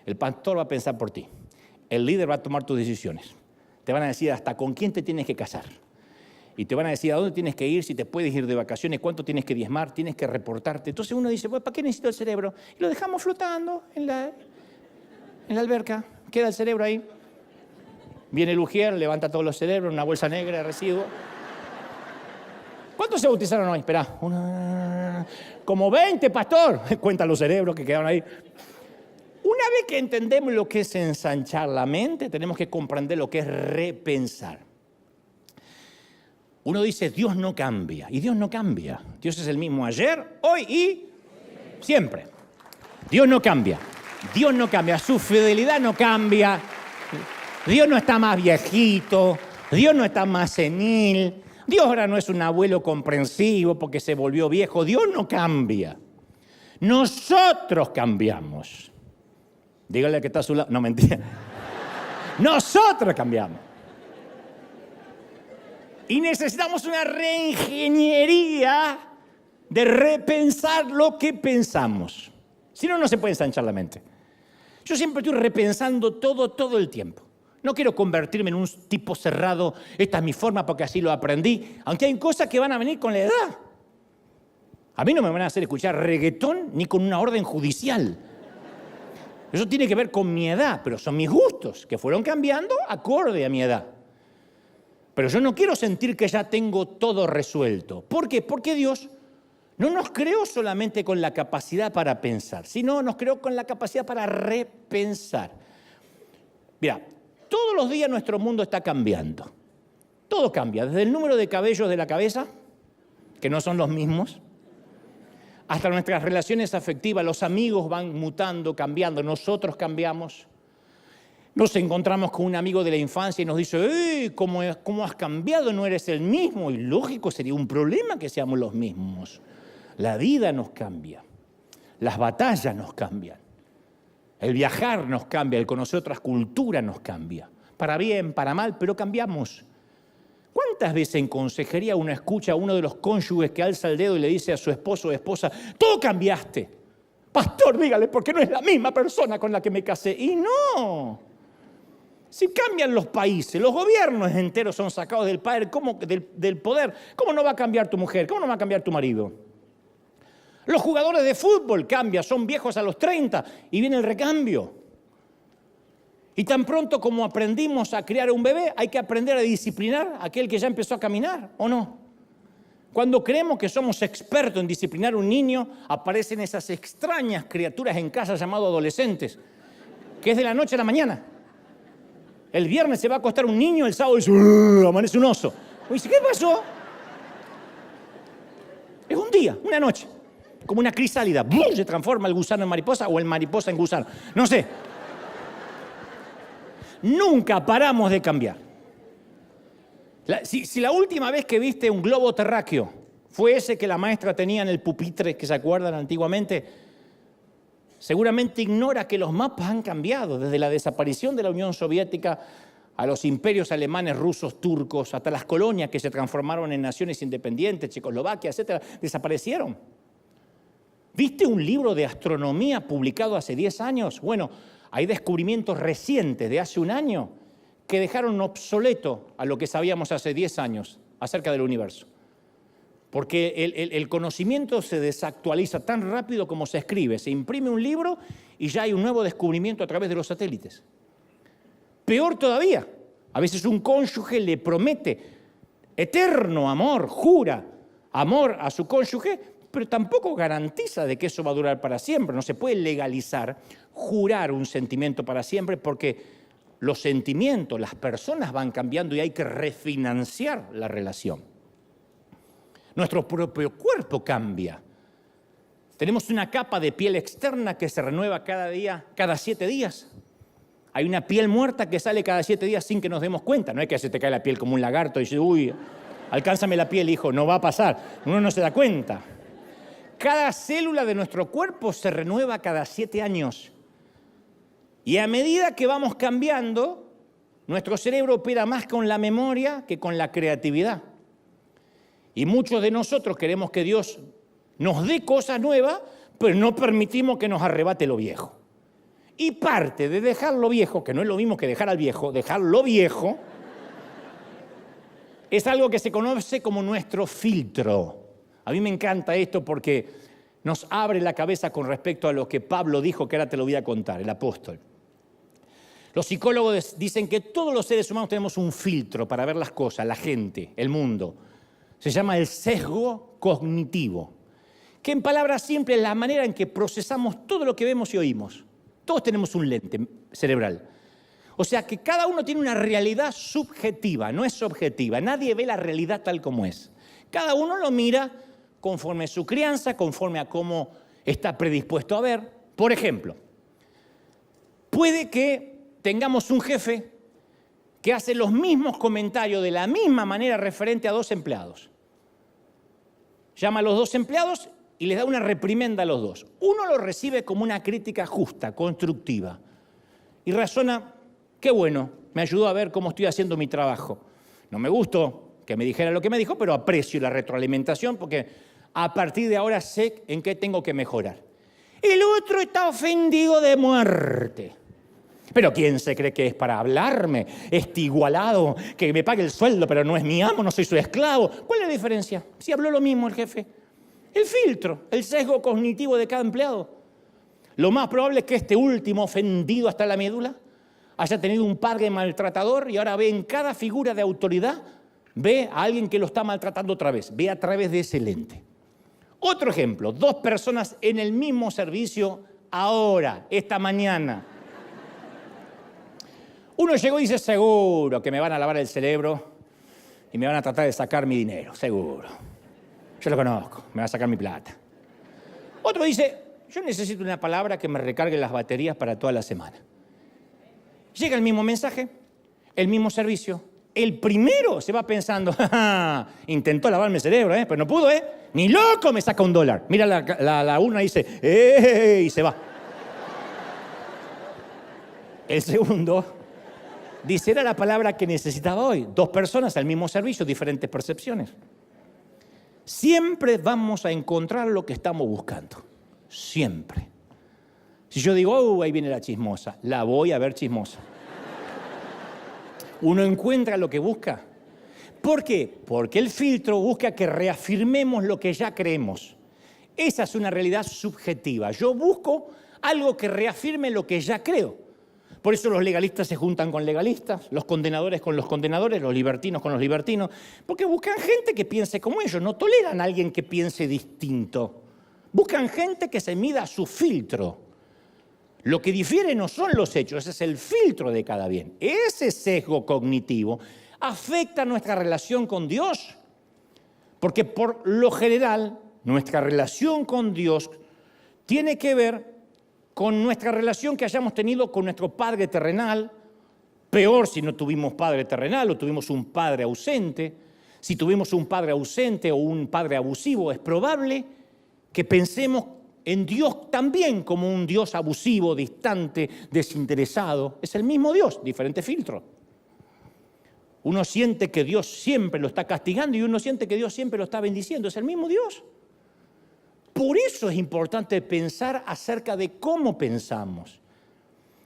El pastor va a pensar por ti. El líder va a tomar tus decisiones. Te van a decir hasta con quién te tienes que casar. Y te van a decir a dónde tienes que ir, si te puedes ir de vacaciones, cuánto tienes que diezmar, tienes que reportarte. Entonces uno dice, pues, ¿para qué necesito el cerebro? Y lo dejamos flotando en la alberca, queda el cerebro ahí. Viene el ujier, levanta todos los cerebros, una bolsa negra de residuos. ¿Cuántos se bautizaron hoy? Esperá. Como 20, pastor. Cuentan los cerebros que quedaron ahí. Una vez que entendemos lo que es ensanchar la mente, tenemos que comprender lo que es repensar. Uno dice, Dios no cambia. Y Dios no cambia. Dios es el mismo ayer, hoy y siempre. Dios no cambia. Dios no cambia. Su fidelidad no cambia. Dios no está más viejito. Dios no está más senil. Dios ahora no es un abuelo comprensivo porque se volvió viejo. Dios no cambia. Nosotros cambiamos. Dígale que está a su lado. No, mentira. Nosotros cambiamos. Y necesitamos una reingeniería de repensar lo que pensamos. Si no, no se puede ensanchar la mente. Yo siempre estoy repensando todo el tiempo. No quiero convertirme en un tipo cerrado. Esta es mi forma porque así lo aprendí. Aunque hay cosas que van a venir con la edad. A mí no me van a hacer escuchar reggaetón ni con una orden judicial. Eso tiene que ver con mi edad, pero son mis gustos que fueron cambiando acorde a mi edad. Pero yo no quiero sentir que ya tengo todo resuelto. ¿Por qué? Porque Dios no nos creó solamente con la capacidad para pensar, sino nos creó con la capacidad para repensar. Mira, todos los días nuestro mundo está cambiando. Todo cambia, desde el número de cabellos de la cabeza, que no son los mismos, hasta nuestras relaciones afectivas. Los amigos van mutando, cambiando, nosotros cambiamos. Nos encontramos con un amigo de la infancia y nos dice, ¿cómo has cambiado? No eres el mismo. Y lógico, sería un problema que seamos los mismos. La vida nos cambia. Las batallas nos cambian. El viajar nos cambia. El conocer otras culturas nos cambia. Para bien, para mal, pero cambiamos. ¿Cuántas veces en consejería uno escucha a uno de los cónyuges que alza el dedo y le dice a su esposo o esposa, tú cambiaste? Pastor, dígale, porque no es la misma persona con la que me casé. Y no. Si cambian los países, los gobiernos enteros son sacados del poder, del poder, ¿cómo no va a cambiar tu mujer? ¿Cómo no va a cambiar tu marido? Los jugadores de fútbol cambian, son viejos a los 30 y viene el recambio. Y tan pronto como aprendimos a criar un bebé, hay que aprender a disciplinar a aquel que ya empezó a caminar, ¿o no? Cuando creemos que somos expertos en disciplinar a un niño, aparecen esas extrañas criaturas en casa llamadas adolescentes, que es de la noche a la mañana. El viernes se va a acostar un niño, el sábado dice, amanece un oso. Y dice, ¿qué pasó? Es un día, una noche, como una crisálida. Se transforma el gusano en mariposa o el mariposa en gusano. No sé. Nunca paramos de cambiar. Si la última vez que viste un globo terráqueo fue ese que la maestra tenía en el pupitre, que se acuerdan antiguamente, seguramente ignora que los mapas han cambiado desde la desaparición de la Unión Soviética a los imperios alemanes, rusos, turcos, hasta las colonias que se transformaron en naciones independientes, Checoslovaquia, etcétera, desaparecieron. ¿Viste un libro de astronomía publicado hace 10 años? Bueno, hay descubrimientos recientes de hace un año que dejaron obsoleto a lo que sabíamos hace 10 años acerca del universo. Porque el conocimiento se desactualiza tan rápido como se escribe. Se imprime un libro y ya hay un nuevo descubrimiento a través de los satélites. Peor todavía, a veces un cónyuge le promete eterno amor, jura amor a su cónyuge, pero tampoco garantiza de que eso va a durar para siempre. No se puede legalizar, jurar un sentimiento para siempre porque los sentimientos, las personas van cambiando y hay que refinanciar la relación. Nuestro propio cuerpo cambia. Tenemos una capa de piel externa que se renueva cada 7 días. Hay una piel muerta que sale cada 7 días sin que nos demos cuenta. No es que se te cae la piel como un lagarto y dices, uy, alcánzame la piel, hijo. No va a pasar. Uno no se da cuenta. Cada célula de nuestro cuerpo se renueva cada 7 años. Y a medida que vamos cambiando, nuestro cerebro opera más con la memoria que con la creatividad. Y muchos de nosotros queremos que Dios nos dé cosas nuevas, pero no permitimos que nos arrebate lo viejo. Y parte de dejar lo viejo, que no es lo mismo que dejar al viejo, dejar lo viejo, es algo que se conoce como nuestro filtro. A mí me encanta esto porque nos abre la cabeza con respecto a lo que Pablo dijo, que ahora te lo voy a contar, el apóstol. Los psicólogos dicen que todos los seres humanos tenemos un filtro para ver las cosas, la gente, el mundo. Se llama el sesgo cognitivo, que en palabras simples es la manera en que procesamos todo lo que vemos y oímos. Todos tenemos un lente cerebral. O sea que cada uno tiene una realidad subjetiva, no es objetiva. Nadie ve la realidad tal como es. Cada uno lo mira conforme a su crianza, conforme a cómo está predispuesto a ver. Por ejemplo, puede que tengamos un jefe que hace los mismos comentarios de la misma manera referente a dos empleados. Llama a los dos empleados y les da una reprimenda a los dos. Uno lo recibe como una crítica justa, constructiva, y razona: qué bueno, me ayudó a ver cómo estoy haciendo mi trabajo. No me gustó que me dijera lo que me dijo, pero aprecio la retroalimentación porque a partir de ahora sé en qué tengo que mejorar. El otro está ofendido de muerte. ¿Pero quién se cree que es para hablarme? Este igualado, que me pague el sueldo, pero no es mi amo, no soy su esclavo. ¿Cuál es la diferencia? Si habló lo mismo el jefe. El filtro, el sesgo cognitivo de cada empleado. Lo más probable es que este último, ofendido hasta la médula, haya tenido un padre maltratador y ahora ve en cada figura de autoridad, ve a alguien que lo está maltratando otra vez, ve a través de ese lente. Otro ejemplo, dos personas en el mismo servicio ahora, esta mañana. Uno llegó y dice: seguro que me van a lavar el cerebro y me van a tratar de sacar mi dinero, seguro. Yo lo conozco, me va a sacar mi plata. Otro dice: yo necesito una palabra que me recargue las baterías para toda la semana. Llega el mismo mensaje, el mismo servicio. El primero se va pensando: ¡ja, ja! Intentó lavarme el cerebro, pero no pudo, ni loco me saca $1. Mira la urna y dice: ¡eh! Y se va. El segundo dice: era la palabra que necesitaba hoy. Dos personas al mismo servicio, diferentes percepciones. Siempre vamos a encontrar lo que estamos buscando. Siempre. Si yo digo: ahí viene la chismosa, la voy a ver chismosa. Uno encuentra lo que busca. ¿Por qué? Porque el filtro busca que reafirmemos lo que ya creemos. Esa es una realidad subjetiva. Yo busco algo que reafirme lo que ya creo. Por eso los legalistas se juntan con legalistas, los condenadores con los condenadores, los libertinos con los libertinos, porque buscan gente que piense como ellos, no toleran a alguien que piense distinto. Buscan gente que se mida a su filtro. Lo que difiere no son los hechos, ese es el filtro de cada bien. Ese sesgo cognitivo afecta nuestra relación con Dios, porque por lo general nuestra relación con Dios tiene que ver con nuestra relación que hayamos tenido con nuestro padre terrenal. Peor si no tuvimos padre terrenal o tuvimos un padre ausente. Si tuvimos un padre ausente o un padre abusivo, es probable que pensemos en Dios también como un Dios abusivo, distante, desinteresado. Es el mismo Dios, diferente filtro. Uno siente que Dios siempre lo está castigando y uno siente que Dios siempre lo está bendiciendo. Es el mismo Dios. Por eso es importante pensar acerca de cómo pensamos,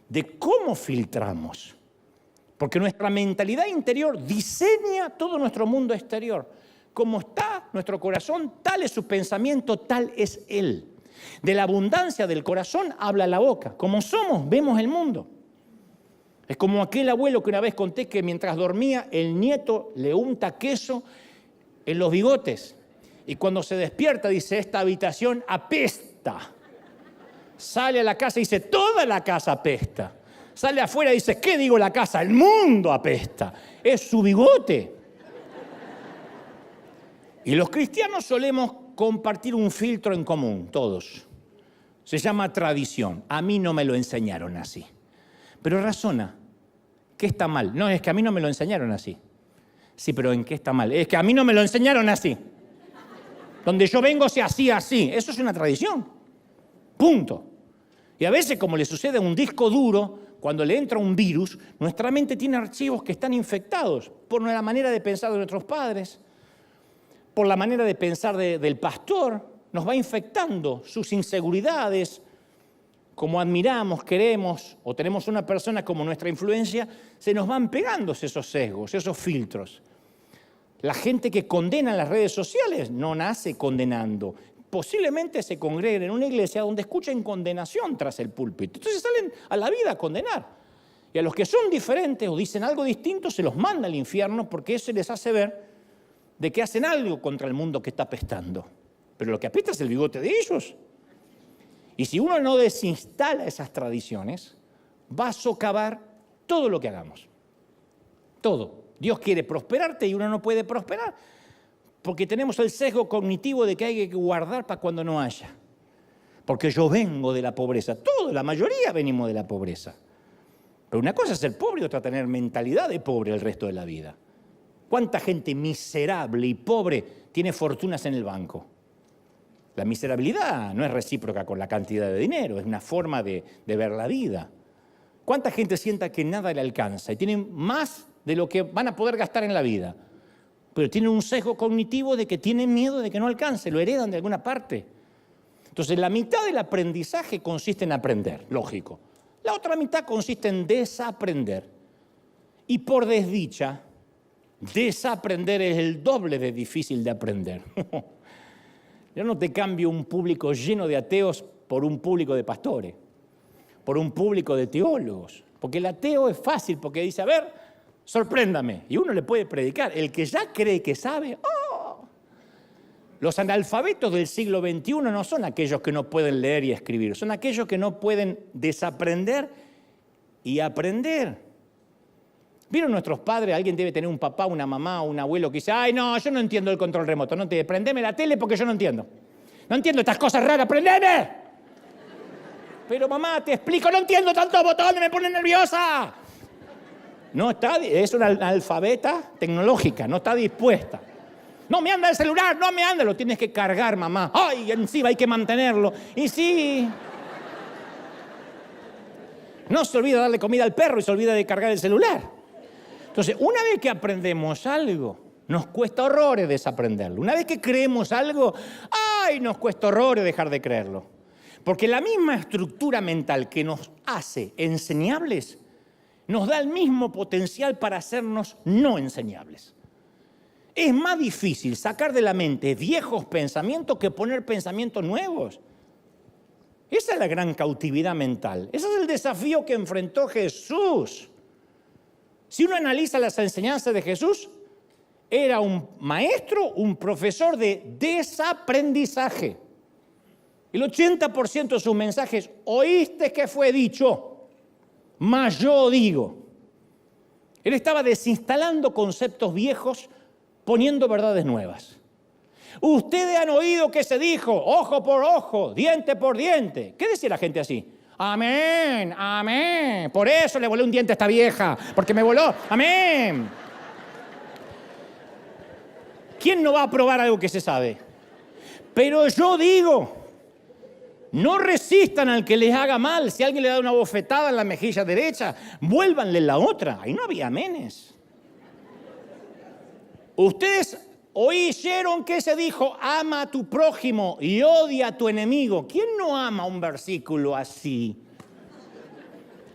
de cómo filtramos. Porque nuestra mentalidad interior diseña todo nuestro mundo exterior. Como está nuestro corazón, tal es su pensamiento, tal es Él. De la abundancia del corazón habla la boca. Como somos, vemos el mundo. Es como aquel abuelo que una vez conté que mientras dormía, el nieto le unta queso en los bigotes. Y cuando se despierta dice: esta habitación apesta. Sale a la casa y dice: toda la casa apesta. Sale afuera y dice: ¿qué digo la casa? El mundo apesta. Es su bigote. Y los cristianos solemos compartir un filtro en común, todos. Se llama tradición. A mí no me lo enseñaron así. Pero razona, ¿qué está mal? No, es que a mí no me lo enseñaron así. Sí, pero ¿en qué está mal? Es que a mí no me lo enseñaron así. Donde yo vengo se hacía así. Eso es una tradición. Punto. Y a veces, como le sucede a un disco duro, cuando le entra un virus, nuestra mente tiene archivos que están infectados por la manera de pensar de nuestros padres, por la manera de pensar del pastor. Nos va infectando sus inseguridades. Como admiramos, queremos o tenemos una persona como nuestra influencia, se nos van pegando esos sesgos, esos filtros. La gente que condena en las redes sociales no nace condenando. Posiblemente se congreguen en una iglesia donde escuchen condenación tras el púlpito. Entonces salen a la vida a condenar. Y a los que son diferentes o dicen algo distinto se los manda al infierno porque eso les hace ver de que hacen algo contra el mundo que está apestando. Pero lo que apesta es el bigote de ellos. Y si uno no desinstala esas tradiciones, va a socavar todo lo que hagamos. Todo. Dios quiere prosperarte y uno no puede prosperar porque tenemos el sesgo cognitivo de que hay que guardar para cuando no haya. Porque yo vengo de la pobreza. Todos, la mayoría venimos de la pobreza. Pero una cosa es ser pobre y otra tener mentalidad de pobre el resto de la vida. ¿Cuánta gente miserable y pobre tiene fortunas en el banco? La miserabilidad no es recíproca con la cantidad de dinero, es una forma de ver la vida. ¿Cuánta gente sienta que nada le alcanza y tienen más de lo que van a poder gastar en la vida? Pero tienen un sesgo cognitivo de que tienen miedo de que no alcance, lo heredan de alguna parte. Entonces, la mitad del aprendizaje consiste en aprender, lógico. La otra mitad consiste en desaprender. Y por desdicha, desaprender es el doble de difícil de aprender. Yo no te cambio un público lleno de ateos por un público de pastores, por un público de teólogos. Porque el ateo es fácil, porque dice, a ver, sorpréndame. Y uno le puede predicar. El que ya cree que sabe, ¡oh! Los analfabetos del siglo XXI no son aquellos que no pueden leer y escribir, son aquellos que no pueden desaprender y aprender. ¿Vieron nuestros padres? Alguien debe tener un papá, una mamá, un abuelo que dice, ay, no, yo no entiendo el control remoto, no te prendeme la tele porque yo no entiendo. No entiendo estas cosas raras, prendeme. Pero mamá, te explico, no entiendo tantos botones, me pone nerviosa. No está, es una analfabeta tecnológica, no está dispuesta. No me anda el celular, no me anda, lo tienes que cargar, mamá. Ay, encima hay que mantenerlo. Y sí. No se olvida darle comida al perro y se olvida de cargar el celular. Entonces, una vez que aprendemos algo, nos cuesta horrores desaprenderlo. Una vez que creemos algo, ¡ay! Nos cuesta horrores dejar de creerlo. Porque la misma estructura mental que nos hace enseñables, nos da el mismo potencial para hacernos no enseñables. Es más difícil sacar de la mente viejos pensamientos que poner pensamientos nuevos. Esa es la gran cautividad mental. Ese es el desafío que enfrentó Jesús. Si uno analiza las enseñanzas de Jesús, era un maestro, un profesor de desaprendizaje. El 80% de sus mensajes, oíste que fue dicho, mas yo digo. Él estaba desinstalando conceptos viejos, poniendo verdades nuevas. Ustedes han oído que se dijo, ojo por ojo, diente por diente. ¿Qué decía la gente así? Amén, amén. Por eso le volé un diente a esta vieja, porque me voló. Amén. ¿Quién no va a aprobar algo que se sabe? Pero yo digo, no resistan al que les haga mal. Si alguien le da una bofetada en la mejilla derecha, vuélvanle la otra. Ahí no había amenes. Ustedes oyeron que se dijo, ama a tu prójimo y odia a tu enemigo. ¿Quién no ama un versículo así?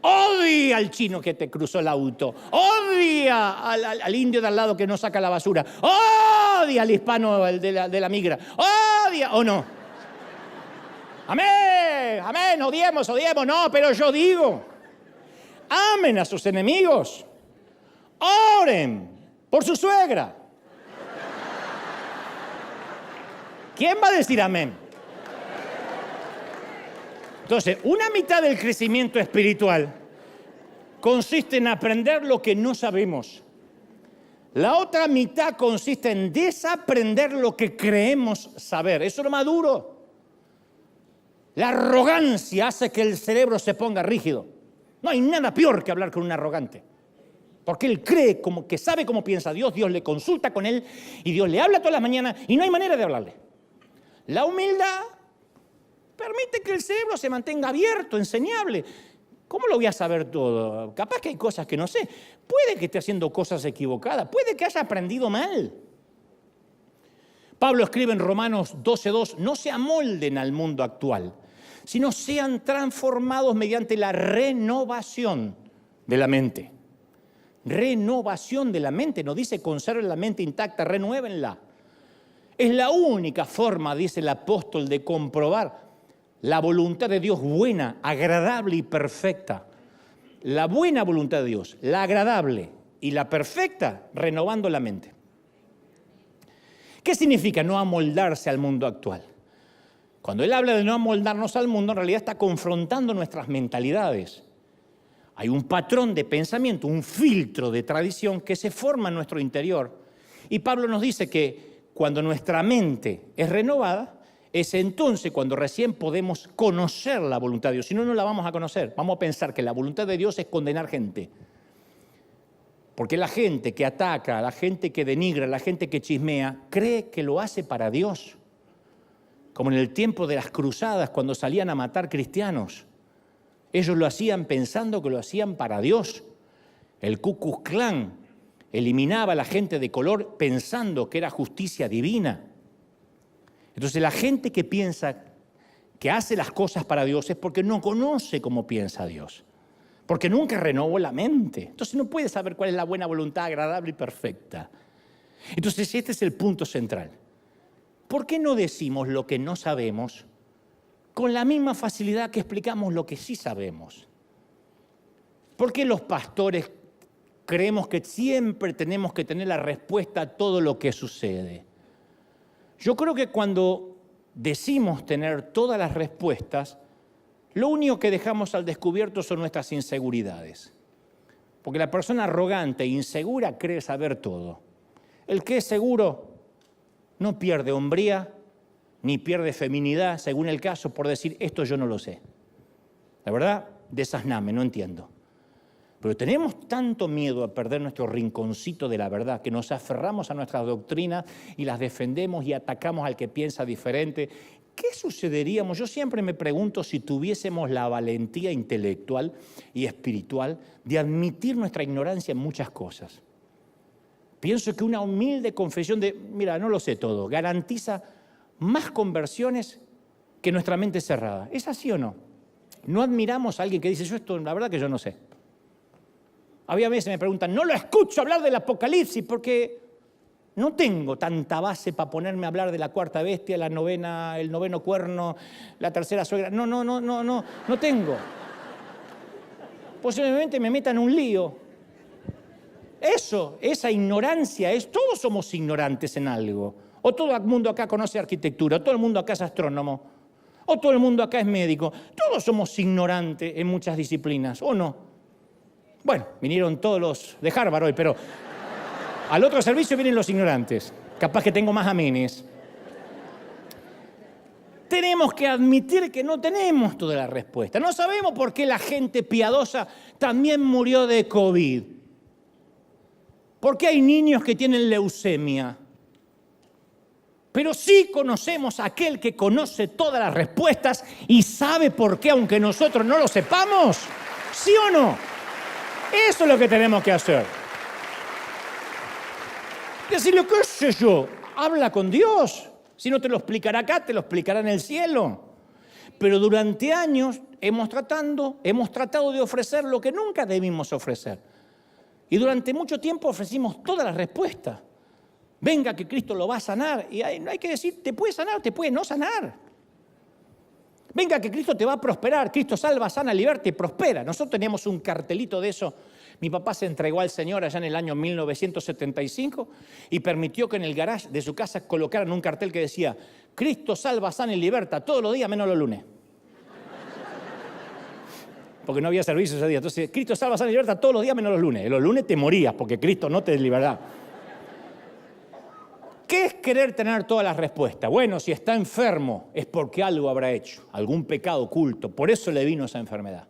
Odia al chino que te cruzó el auto. Odia al indio de al lado que no saca la basura. Odia al hispano de la migra. Odia, ¿o no? Amén, amén, odiemos. No, pero yo digo, amen a sus enemigos. Oren por su suegra. ¿Quién va a decir amén? Entonces, una mitad del crecimiento espiritual consiste en aprender lo que no sabemos. La otra mitad consiste en desaprender lo que creemos saber. Eso es lo más duro. La arrogancia hace que el cerebro se ponga rígido. No hay nada peor que hablar con un arrogante. Porque él cree como que sabe cómo piensa Dios, Dios le consulta con él y Dios le habla todas las mañanas y no hay manera de hablarle. La humildad permite que el cerebro se mantenga abierto, enseñable. ¿Cómo lo voy a saber todo? Capaz que hay cosas que no sé. Puede que esté haciendo cosas equivocadas. Puede que haya aprendido mal. Pablo escribe en Romanos 12:2, no se amolden al mundo actual, sino sean transformados mediante la renovación de la mente. Renovación de la mente. No dice conserven la mente intacta, renuévenla. Es la única forma, dice el apóstol, de comprobar la voluntad de Dios buena, agradable y perfecta. La buena voluntad de Dios, la agradable y la perfecta, renovando la mente. ¿Qué significa no amoldarse al mundo actual? Cuando él habla de no amoldarnos al mundo, en realidad está confrontando nuestras mentalidades. Hay un patrón de pensamiento, un filtro de tradición que se forma en nuestro interior. Y Pablo nos dice que cuando nuestra mente es renovada, es entonces cuando recién podemos conocer la voluntad de Dios. Si no, no la vamos a conocer. Vamos a pensar que la voluntad de Dios es condenar gente. Porque la gente que ataca, la gente que denigra, la gente que chismea, cree que lo hace para Dios. Como en el tiempo de las cruzadas, cuando salían a matar cristianos. Ellos lo hacían pensando que lo hacían para Dios. El Ku Klux Klan eliminaba a la gente de color pensando que era justicia divina. Entonces la gente que piensa que hace las cosas para Dios es porque no conoce cómo piensa Dios. Porque nunca renovó la mente. Entonces no puede saber cuál es la buena voluntad agradable y perfecta. Entonces este es el punto central. ¿Por qué no decimos lo que no sabemos con la misma facilidad que explicamos lo que sí sabemos? ¿Por qué los pastores creemos que siempre tenemos que tener la respuesta a todo lo que sucede? Yo creo que cuando decimos tener todas las respuestas, lo único que dejamos al descubierto son nuestras inseguridades. Porque la persona arrogante e insegura cree saber todo. El que es seguro no pierde hombría ni pierde feminidad, según el caso, por decir, esto yo no lo sé. La verdad, desasname, no entiendo. Pero tenemos tanto miedo a perder nuestro rinconcito de la verdad que nos aferramos a nuestras doctrinas y las defendemos y atacamos al que piensa diferente. ¿Qué sucederíamos? Yo siempre me pregunto si tuviésemos la valentía intelectual y espiritual de admitir nuestra ignorancia en muchas cosas. Pienso que una humilde confesión de, mira, no lo sé todo, garantiza más conversiones que nuestra mente cerrada. ¿Es así o no? No admiramos a alguien que dice, yo esto, la verdad que yo no sé. Había veces me preguntan, no lo escucho hablar del Apocalipsis porque no tengo tanta base para ponerme a hablar de la cuarta bestia, la novena, el noveno cuerno, la tercera suegra. No tengo. Posiblemente me metan en un lío. Esa ignorancia todos somos ignorantes en algo. O todo el mundo acá conoce arquitectura, o todo el mundo acá es astrónomo, o todo el mundo acá es médico. Todos somos ignorantes en muchas disciplinas, ¿o no? Bueno, vinieron todos los de Harvard hoy, pero al otro servicio vienen los ignorantes. Capaz que tengo más amenes. Tenemos que admitir que no tenemos toda la respuesta. No sabemos por qué la gente piadosa también murió de COVID. ¿Por qué hay niños que tienen leucemia? Pero sí conocemos a aquel que conoce todas las respuestas y sabe por qué, aunque nosotros no lo sepamos. ¿Sí o no? Eso es lo que tenemos que hacer. Decirle, qué sé yo, habla con Dios. Si no te lo explicará acá, te lo explicará en el cielo. Pero durante años hemos tratado de ofrecer lo que nunca debimos ofrecer. Y durante mucho tiempo ofrecimos todas las respuestas. Venga que Cristo lo va a sanar. Y hay que decir, te puede sanar, te puede no sanar. Venga que Cristo te va a prosperar. Cristo salva, sana, liberta y prospera. Nosotros teníamos un cartelito de eso. Mi papá se entregó al Señor allá en el año 1975 y permitió que en el garage de su casa colocaran un cartel que decía, Cristo salva, sana y liberta todos los días menos los lunes. Porque no había servicio ese día. Entonces, Cristo salva, sana y liberta todos los días menos los lunes. Los lunes te morías porque Cristo no te liberará. ¿Qué es querer tener todas las respuestas? Bueno, si está enfermo es porque algo habrá hecho, algún pecado oculto. Por eso le vino esa enfermedad.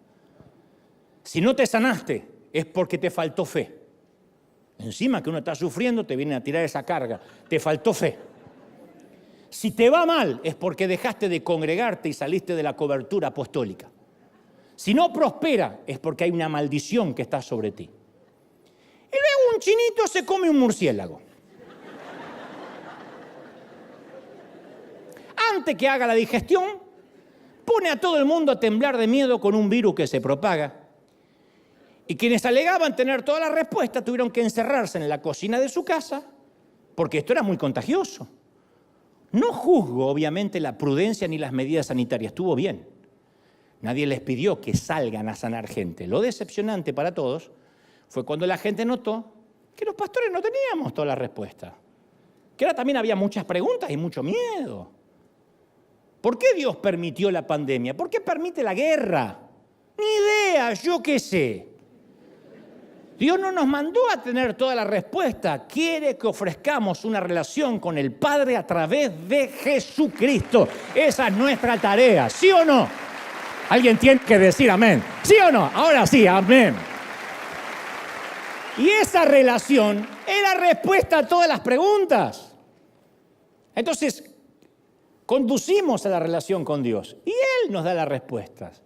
Si no te sanaste es porque te faltó fe. Encima que uno está sufriendo te vienen a tirar esa carga. Te faltó fe. Si te va mal es porque dejaste de congregarte y saliste de la cobertura apostólica. Si no prospera es porque hay una maldición que está sobre ti. Y luego un chinito se come un murciélago. Antes que haga la digestión, pone a todo el mundo a temblar de miedo con un virus que se propaga. Y quienes alegaban tener toda la respuesta tuvieron que encerrarse en la cocina de su casa porque esto era muy contagioso. No juzgo, obviamente, la prudencia ni las medidas sanitarias. Estuvo bien. Nadie les pidió que salgan a sanar gente. Lo decepcionante para todos fue cuando la gente notó que los pastores no teníamos toda la respuesta. que ahora también había muchas preguntas y mucho miedo. ¿Por qué Dios permitió la pandemia? ¿Por qué permite la guerra? Ni idea, yo qué sé. Dios no nos mandó a tener toda la respuesta. Quiere que ofrezcamos una relación con el Padre a través de Jesucristo. Esa es nuestra tarea, ¿sí o no? Alguien tiene que decir amén. ¿Sí o no? Ahora sí, amén. Y esa relación es la respuesta a todas las preguntas. Entonces, conducimos a la relación con Dios y Él nos da las respuestas.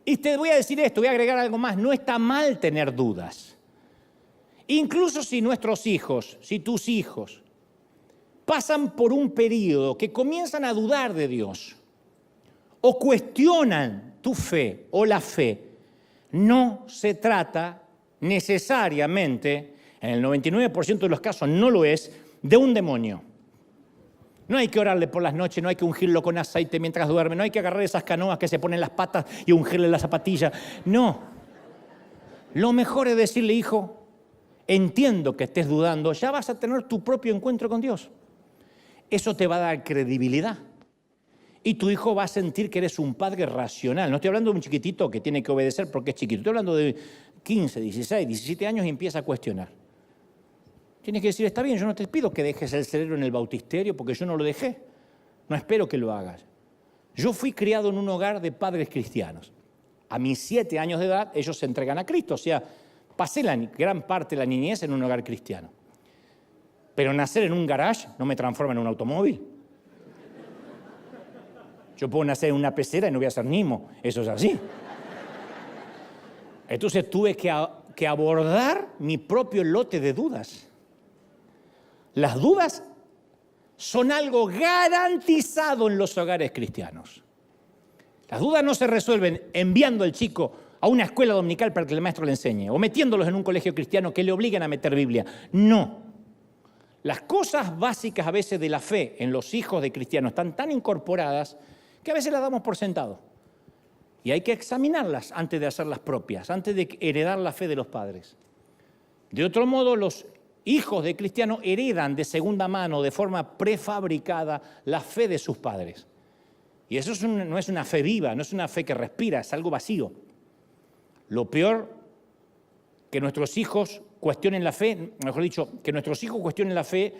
Y te voy a decir esto, voy a agregar algo más. No está mal tener dudas. Incluso si nuestros hijos, si tus hijos, pasan por un periodo que comienzan a dudar de Dios o cuestionan tu fe o la fe, no se trata necesariamente, en el 99% de los casos no lo es, de un demonio. No hay que orarle por las noches, no hay que ungirlo con aceite mientras duerme, no hay que agarrar esas canoas que se ponen en las patas y ungirle la zapatilla. No. Lo mejor es decirle, hijo, entiendo que estés dudando, ya vas a tener tu propio encuentro con Dios. Eso te va a dar credibilidad. Y tu hijo va a sentir que eres un padre racional. No estoy hablando de un chiquitito que tiene que obedecer porque es chiquito. Estoy hablando de 15, 16, 17 años y empieza a cuestionar. Tienes que decir, está bien, yo no te pido que dejes el cerebro en el bautisterio porque yo no lo dejé. No espero que lo hagas. Yo fui criado en un hogar de padres cristianos. A mis 7 años de edad, ellos se entregan a Cristo. O sea, pasé la gran parte de la niñez en un hogar cristiano. Pero nacer en un garage no me transforma en un automóvil. Yo puedo nacer en una pecera y no voy a ser Nimo. Eso es así. Entonces tuve que abordar mi propio lote de dudas. Las dudas son algo garantizado en los hogares cristianos. Las dudas no se resuelven enviando al chico a una escuela dominical para que el maestro le enseñe o metiéndolos en un colegio cristiano que le obliguen a meter Biblia. No. Las cosas básicas a veces de la fe en los hijos de cristianos están tan incorporadas que a veces las damos por sentado. Y hay que examinarlas antes de hacerlas propias, antes de heredar la fe de los padres. De otro modo, los hijos de cristianos heredan de segunda mano, de forma prefabricada, la fe de sus padres. Y eso no es una fe viva, no es una fe que respira, es algo vacío. Lo peor que nuestros hijos cuestionen la fe, mejor dicho, que nuestros hijos cuestionen la fe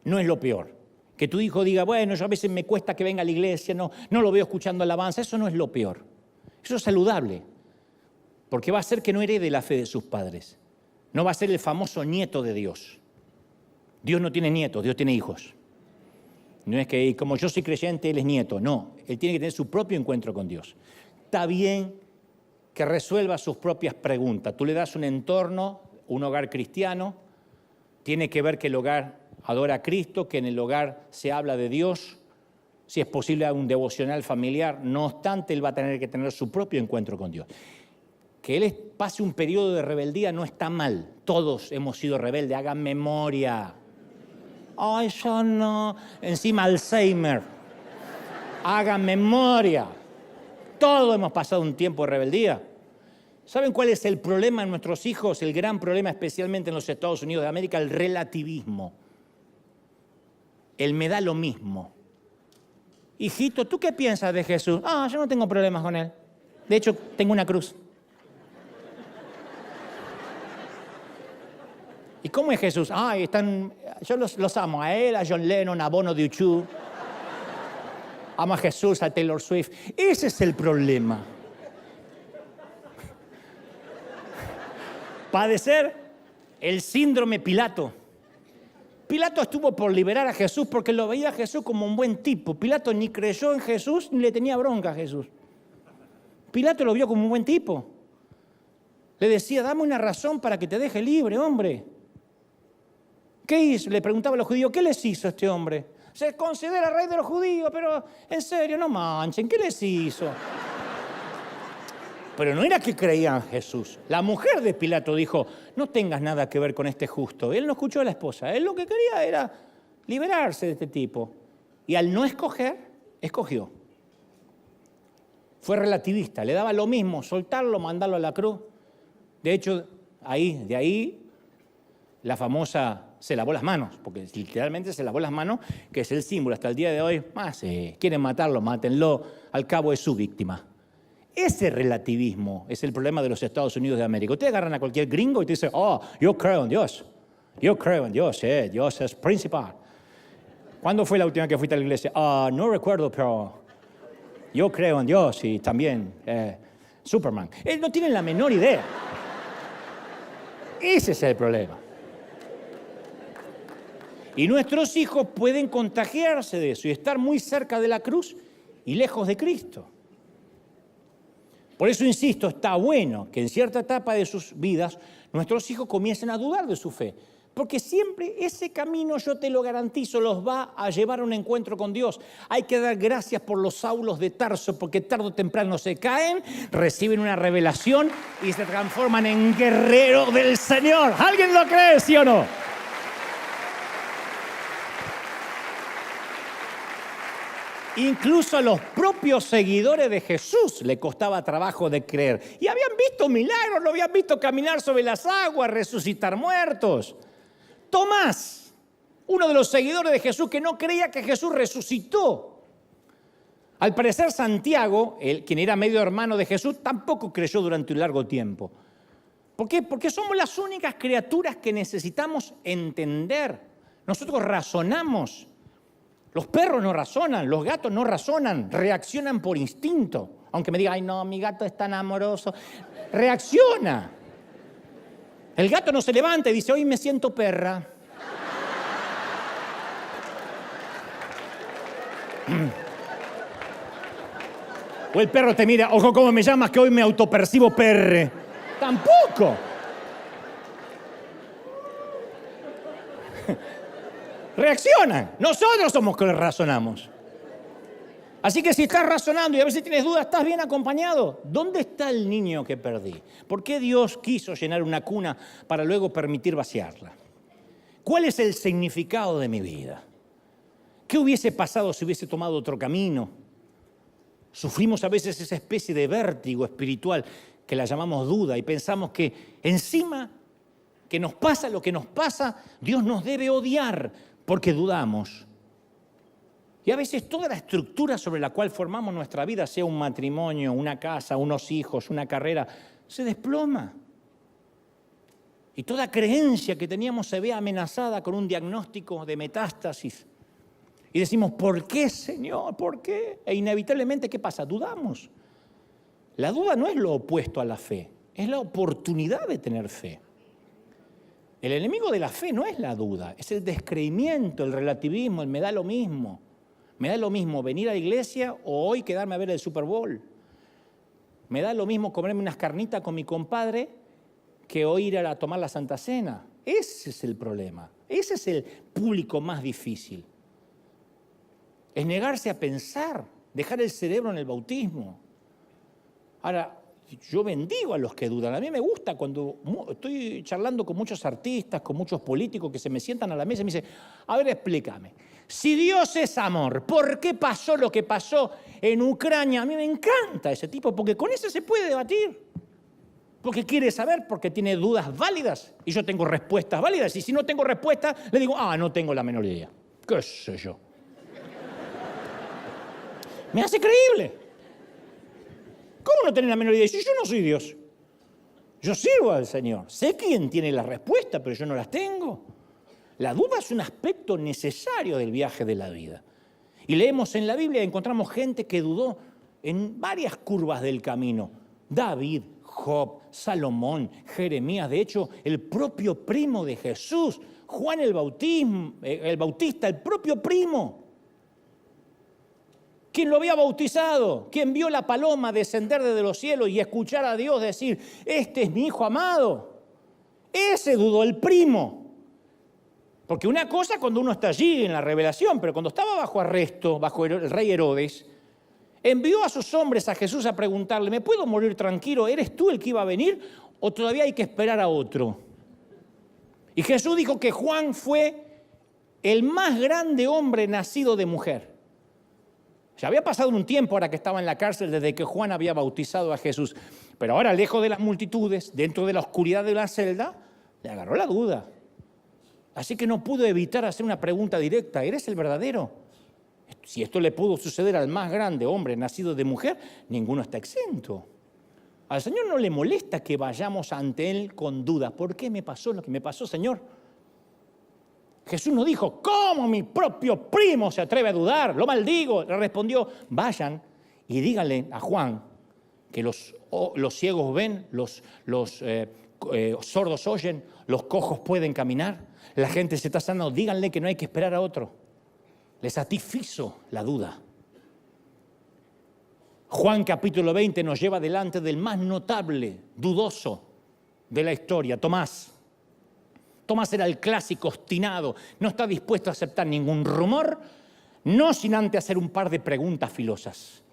no es lo peor. Que tu hijo diga, bueno, yo a veces me cuesta que venga a la iglesia, no lo veo escuchando alabanza, eso no es lo peor. Eso es saludable, porque va a hacer que no herede la fe de sus padres. No va a ser el famoso nieto de Dios. Dios no tiene nietos, Dios tiene hijos. No es que como yo soy creyente, él es nieto. No, él tiene que tener su propio encuentro con Dios. Está bien que resuelva sus propias preguntas. Tú le das un entorno, un hogar cristiano, tiene que ver que el hogar adora a Cristo, que en el hogar se habla de Dios, si es posible un devocional familiar. No obstante, él va a tener que tener su propio encuentro con Dios. Que él pase un periodo de rebeldía no está mal. Todos hemos sido rebeldes, hagan memoria. Ay, yo no. Encima Alzheimer. Hagan memoria. Todos hemos pasado un tiempo de rebeldía. ¿Saben cuál es el problema en nuestros hijos? El gran problema, especialmente en los Estados Unidos de América, el relativismo. El me da lo mismo. Hijito, ¿tú qué piensas de Jesús? Yo no tengo problemas con él. De hecho, tengo una cruz. ¿Y cómo es Jesús? Yo los amo, a él, a John Lennon, a Bono de U2. Amo a Jesús, a Taylor Swift. Ese es el problema. Padecer el síndrome Pilato. Pilato estuvo por liberar a Jesús porque lo veía a Jesús como un buen tipo. Pilato ni creyó en Jesús ni le tenía bronca a Jesús. Pilato lo vio como un buen tipo. Le decía, dame una razón para que te deje libre, hombre. ¿Qué hizo? Le preguntaba a los judíos, ¿qué les hizo este hombre? Se considera rey de los judíos, pero en serio, no manchen, ¿qué les hizo? Pero no era que creían en Jesús. La mujer de Pilato dijo, no tengas nada que ver con este justo. Él no escuchó a la esposa. Él lo que quería era liberarse de este tipo. Y al no escoger, escogió. Fue relativista, le daba lo mismo, soltarlo, mandarlo a la cruz. De hecho, de ahí, la famosa se lavó las manos, porque literalmente se lavó las manos, que es el símbolo hasta el día de hoy. Quieren matarlo, mátenlo, al cabo es su víctima. Ese relativismo es el problema de los Estados Unidos de América. Ustedes agarran a cualquier gringo y te dicen, yo creo en Dios. Yo creo en Dios, Dios es principal. ¿Cuándo fue la última que fuiste a la iglesia? No recuerdo, pero yo creo en Dios y también Superman. No tienen la menor idea. Ese es el problema. Y nuestros hijos pueden contagiarse de eso y estar muy cerca de la cruz y lejos de Cristo. Por eso insisto, está bueno que en cierta etapa de sus vidas nuestros hijos comiencen a dudar de su fe. Porque siempre ese camino, yo te lo garantizo, los va a llevar a un encuentro con Dios. Hay que dar gracias por los Saulos de Tarso, porque tarde o temprano se caen, reciben una revelación y se transforman en guerreros del Señor. ¿Alguien lo cree, sí o no? Incluso a los propios seguidores de Jesús le costaba trabajo de creer. Y habían visto milagros, lo habían visto caminar sobre las aguas, resucitar muertos. Tomás, uno de los seguidores de Jesús que no creía que Jesús resucitó. Al parecer Santiago, quien era medio hermano de Jesús, tampoco creyó durante un largo tiempo. ¿Por qué? Porque somos las únicas criaturas que necesitamos entender. Nosotros razonamos. Los perros no razonan, los gatos no razonan, reaccionan por instinto. Aunque me diga, ay no, mi gato es tan amoroso. Reacciona. El gato no se levanta y dice, hoy me siento perra. O el perro te mira, ojo, ¿cómo me llamas? Que hoy me autopercibo perre. Tampoco. Reaccionan. Nosotros somos que razonamos. Así que si estás razonando y a veces tienes dudas, ¿estás bien acompañado? ¿Dónde está el niño que perdí? ¿Por qué Dios quiso llenar una cuna para luego permitir vaciarla? ¿Cuál es el significado de mi vida? ¿Qué hubiese pasado si hubiese tomado otro camino? Sufrimos a veces esa especie de vértigo espiritual que la llamamos duda y pensamos que encima que nos pasa lo que nos pasa, Dios nos debe odiar porque dudamos. Y a veces toda la estructura sobre la cual formamos nuestra vida, sea un matrimonio, una casa, unos hijos, una carrera, se desploma. Y toda creencia que teníamos se ve amenazada con un diagnóstico de metástasis. Y decimos, ¿por qué, Señor? ¿Por qué? E inevitablemente, ¿qué pasa? Dudamos. La duda no es lo opuesto a la fe, es la oportunidad de tener fe. El enemigo de la fe no es la duda, es el descreimiento, el relativismo, el me da lo mismo. Me da lo mismo venir a la iglesia o hoy quedarme a ver el Super Bowl. Me da lo mismo comerme unas carnitas con mi compadre que hoy ir a tomar la Santa Cena. Ese es el problema. Ese es el público más difícil. Es negarse a pensar, dejar el cerebro en el bautismo. Ahora, yo bendigo a los que dudan. A mí me gusta cuando estoy charlando con muchos artistas, con muchos políticos que se me sientan a la mesa y me dicen, a ver, explícame. Si Dios es amor, ¿por qué pasó lo que pasó en Ucrania? A mí me encanta ese tipo, porque con ese se puede debatir. Porque quiere saber, porque tiene dudas válidas. Y yo tengo respuestas válidas. Y si no tengo respuesta, le digo, no tengo la menor idea. ¿Qué sé yo? Me hace creíble. ¿Cómo no tener la menor idea? Si yo no soy Dios. Yo sirvo al Señor. Sé quién tiene la respuesta, pero yo no las tengo. La duda es un aspecto necesario del viaje de la vida. Y leemos en la Biblia y encontramos gente que dudó en varias curvas del camino. David, Job, Salomón, Jeremías. De hecho, el propio primo de Jesús, Juan el Bautista, el propio primo. Quien lo había bautizado, quien vio la paloma descender desde los cielos y escuchar a Dios decir, este es mi hijo amado. Ese dudó, el primo. Porque una cosa cuando uno está allí en la revelación, pero cuando estaba bajo arresto, bajo el rey Herodes, envió a sus hombres a Jesús a preguntarle, ¿me puedo morir tranquilo? ¿Eres tú el que iba a venir o todavía hay que esperar a otro? Y Jesús dijo que Juan fue el más grande hombre nacido de mujer. Ya había pasado un tiempo ahora que estaba en la cárcel desde que Juan había bautizado a Jesús. Pero ahora, lejos de las multitudes, dentro de la oscuridad de la celda, le agarró la duda. Así que no pudo evitar hacer una pregunta directa. ¿Eres el verdadero? Si esto le pudo suceder al más grande hombre nacido de mujer, ninguno está exento. Al Señor no le molesta que vayamos ante Él con dudas. ¿Por qué me pasó lo que me pasó, Señor? Jesús no dijo, ¿cómo mi propio primo se atreve a dudar? Lo maldigo. Le respondió, vayan y díganle a Juan que los ciegos ven, los sordos oyen, los cojos pueden caminar, la gente se está sanando. Díganle que no hay que esperar a otro. Le satisfizo la duda. Juan capítulo 20 nos lleva delante del más notable, dudoso de la historia, Tomás. Tomás era el clásico obstinado, no está dispuesto a aceptar ningún rumor, no sin antes hacer un par de preguntas filosas.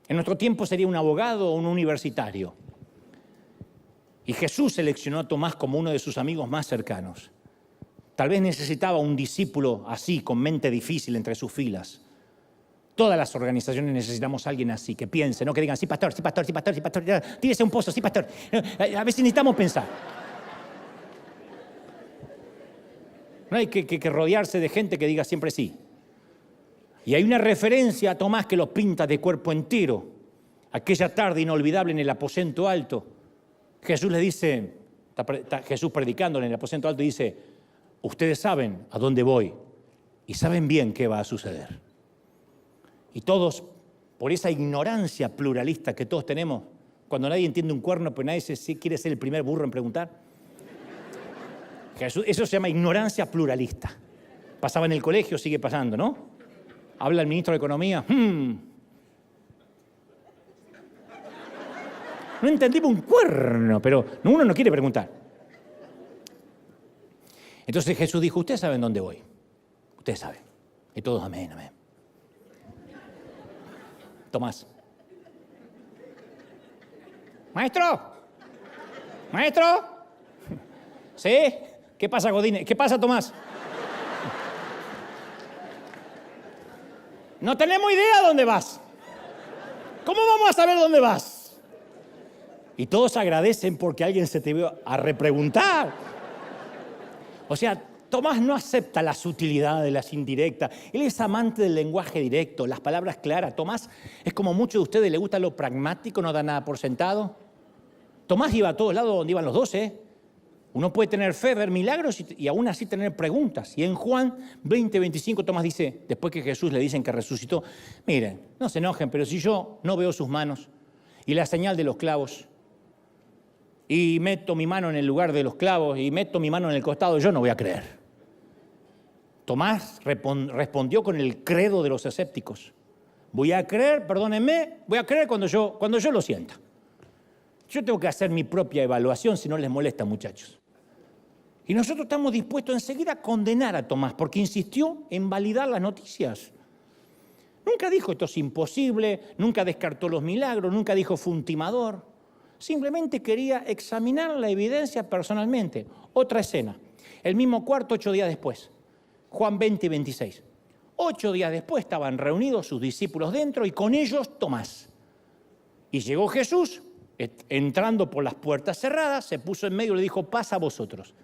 En nuestro tiempo sería un abogado o un universitario. Y Jesús seleccionó a Tomás como uno de sus amigos más cercanos. Tal vez necesitaba un discípulo así, con mente difícil entre sus filas. Todas las organizaciones necesitamos a alguien así, que piense, no que digan, sí pastor, sí pastor, sí pastor, sí pastor, tírese un pozo, sí pastor. A veces necesitamos pensar. No hay que rodearse de gente que diga siempre sí. Y hay una referencia a Tomás que lo pinta de cuerpo entero. Aquella tarde inolvidable en el aposento alto, Jesús le dice, está Jesús predicando en el aposento alto y dice, ustedes saben a dónde voy y saben bien qué va a suceder. Y todos, por esa ignorancia pluralista que todos tenemos, cuando nadie entiende un cuerno, pero nadie quiere ser el primer burro en preguntar, Jesús, eso se llama ignorancia pluralista. Pasaba en el colegio, sigue pasando, ¿no? Habla el ministro de Economía. No entendimos un cuerno, pero uno no quiere preguntar. Entonces Jesús dijo, ustedes saben dónde voy. Ustedes saben. Y todos, amén, amén. Tomás. Maestro. Maestro. ¿Sí? ¿Qué pasa, Godínez? ¿Qué pasa, Tomás? No tenemos idea dónde vas. ¿Cómo vamos a saber dónde vas? Y todos agradecen porque alguien se te vio a repreguntar. O sea, Tomás no acepta la sutilidad de las indirectas. Él es amante del lenguaje directo, las palabras claras. Tomás es como muchos de ustedes, le gusta lo pragmático, no da nada por sentado. Tomás iba a todos lados donde iban los 12. Uno puede tener fe, ver milagros y aún así tener preguntas. Y en Juan 20:25 Tomás dice, después que Jesús le dicen que resucitó, miren, no se enojen, pero si yo no veo sus manos y la señal de los clavos y meto mi mano en el lugar de los clavos y meto mi mano en el costado, yo no voy a creer. Tomás respondió con el credo de los escépticos. Voy a creer, perdónenme, voy a creer cuando yo lo sienta. Yo tengo que hacer mi propia evaluación si no les molesta, muchachos. Y nosotros estamos dispuestos enseguida a condenar a Tomás porque insistió en validar las noticias. Nunca dijo esto es imposible, nunca descartó los milagros, nunca dijo fue un timador. Simplemente quería examinar la evidencia personalmente. Otra escena, el mismo cuarto 8 días después, Juan 20:26. 8 días después estaban reunidos sus discípulos dentro y con ellos Tomás. Y llegó Jesús, entrando por las puertas cerradas, se puso en medio y le dijo, paz a vosotros.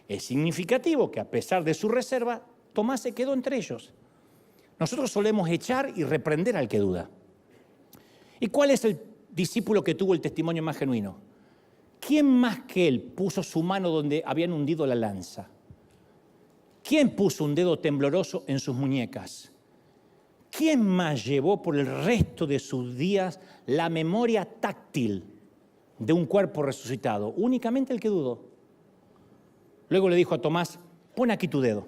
Es significativo que a pesar de su reserva, Tomás se quedó entre ellos. Nosotros solemos echar y reprender al que duda. ¿Y cuál es el discípulo que tuvo el testimonio más genuino? ¿Quién más que él puso su mano donde habían hundido la lanza? ¿Quién puso un dedo tembloroso en sus muñecas? ¿Quién más llevó por el resto de sus días la memoria táctil de un cuerpo resucitado? Únicamente el que dudó. Luego le dijo a Tomás, pon aquí tu dedo,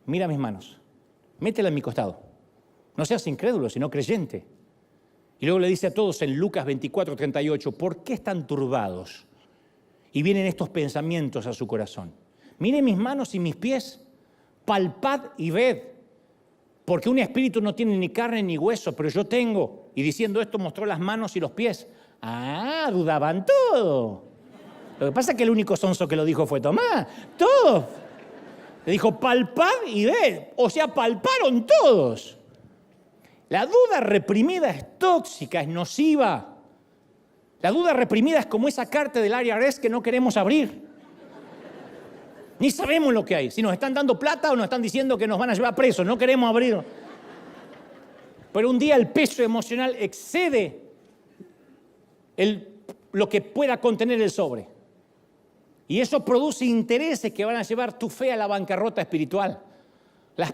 mira mis manos, métela en mi costado. No seas incrédulo, sino creyente. Y luego le dice a todos en Lucas 24:38, ¿por qué están turbados? Y vienen estos pensamientos a su corazón. Miren mis manos y mis pies, palpad y ved. Porque un espíritu no tiene ni carne ni hueso, pero yo tengo. Y diciendo esto mostró las manos y los pies. Ah, dudaban todo. Lo que pasa es que el único sonso que lo dijo fue Tomás. Todos. Le dijo palpad y ved. O sea, palparon todos. La duda reprimida es tóxica, es nociva. La duda reprimida es como esa carta del IRS que no queremos abrir. Ni sabemos lo que hay. Si nos están dando plata o nos están diciendo que nos van a llevar presos. No queremos abrir. Pero un día el peso emocional excede lo que pueda contener el sobre. Y eso produce intereses que van a llevar tu fe a la bancarrota espiritual. Las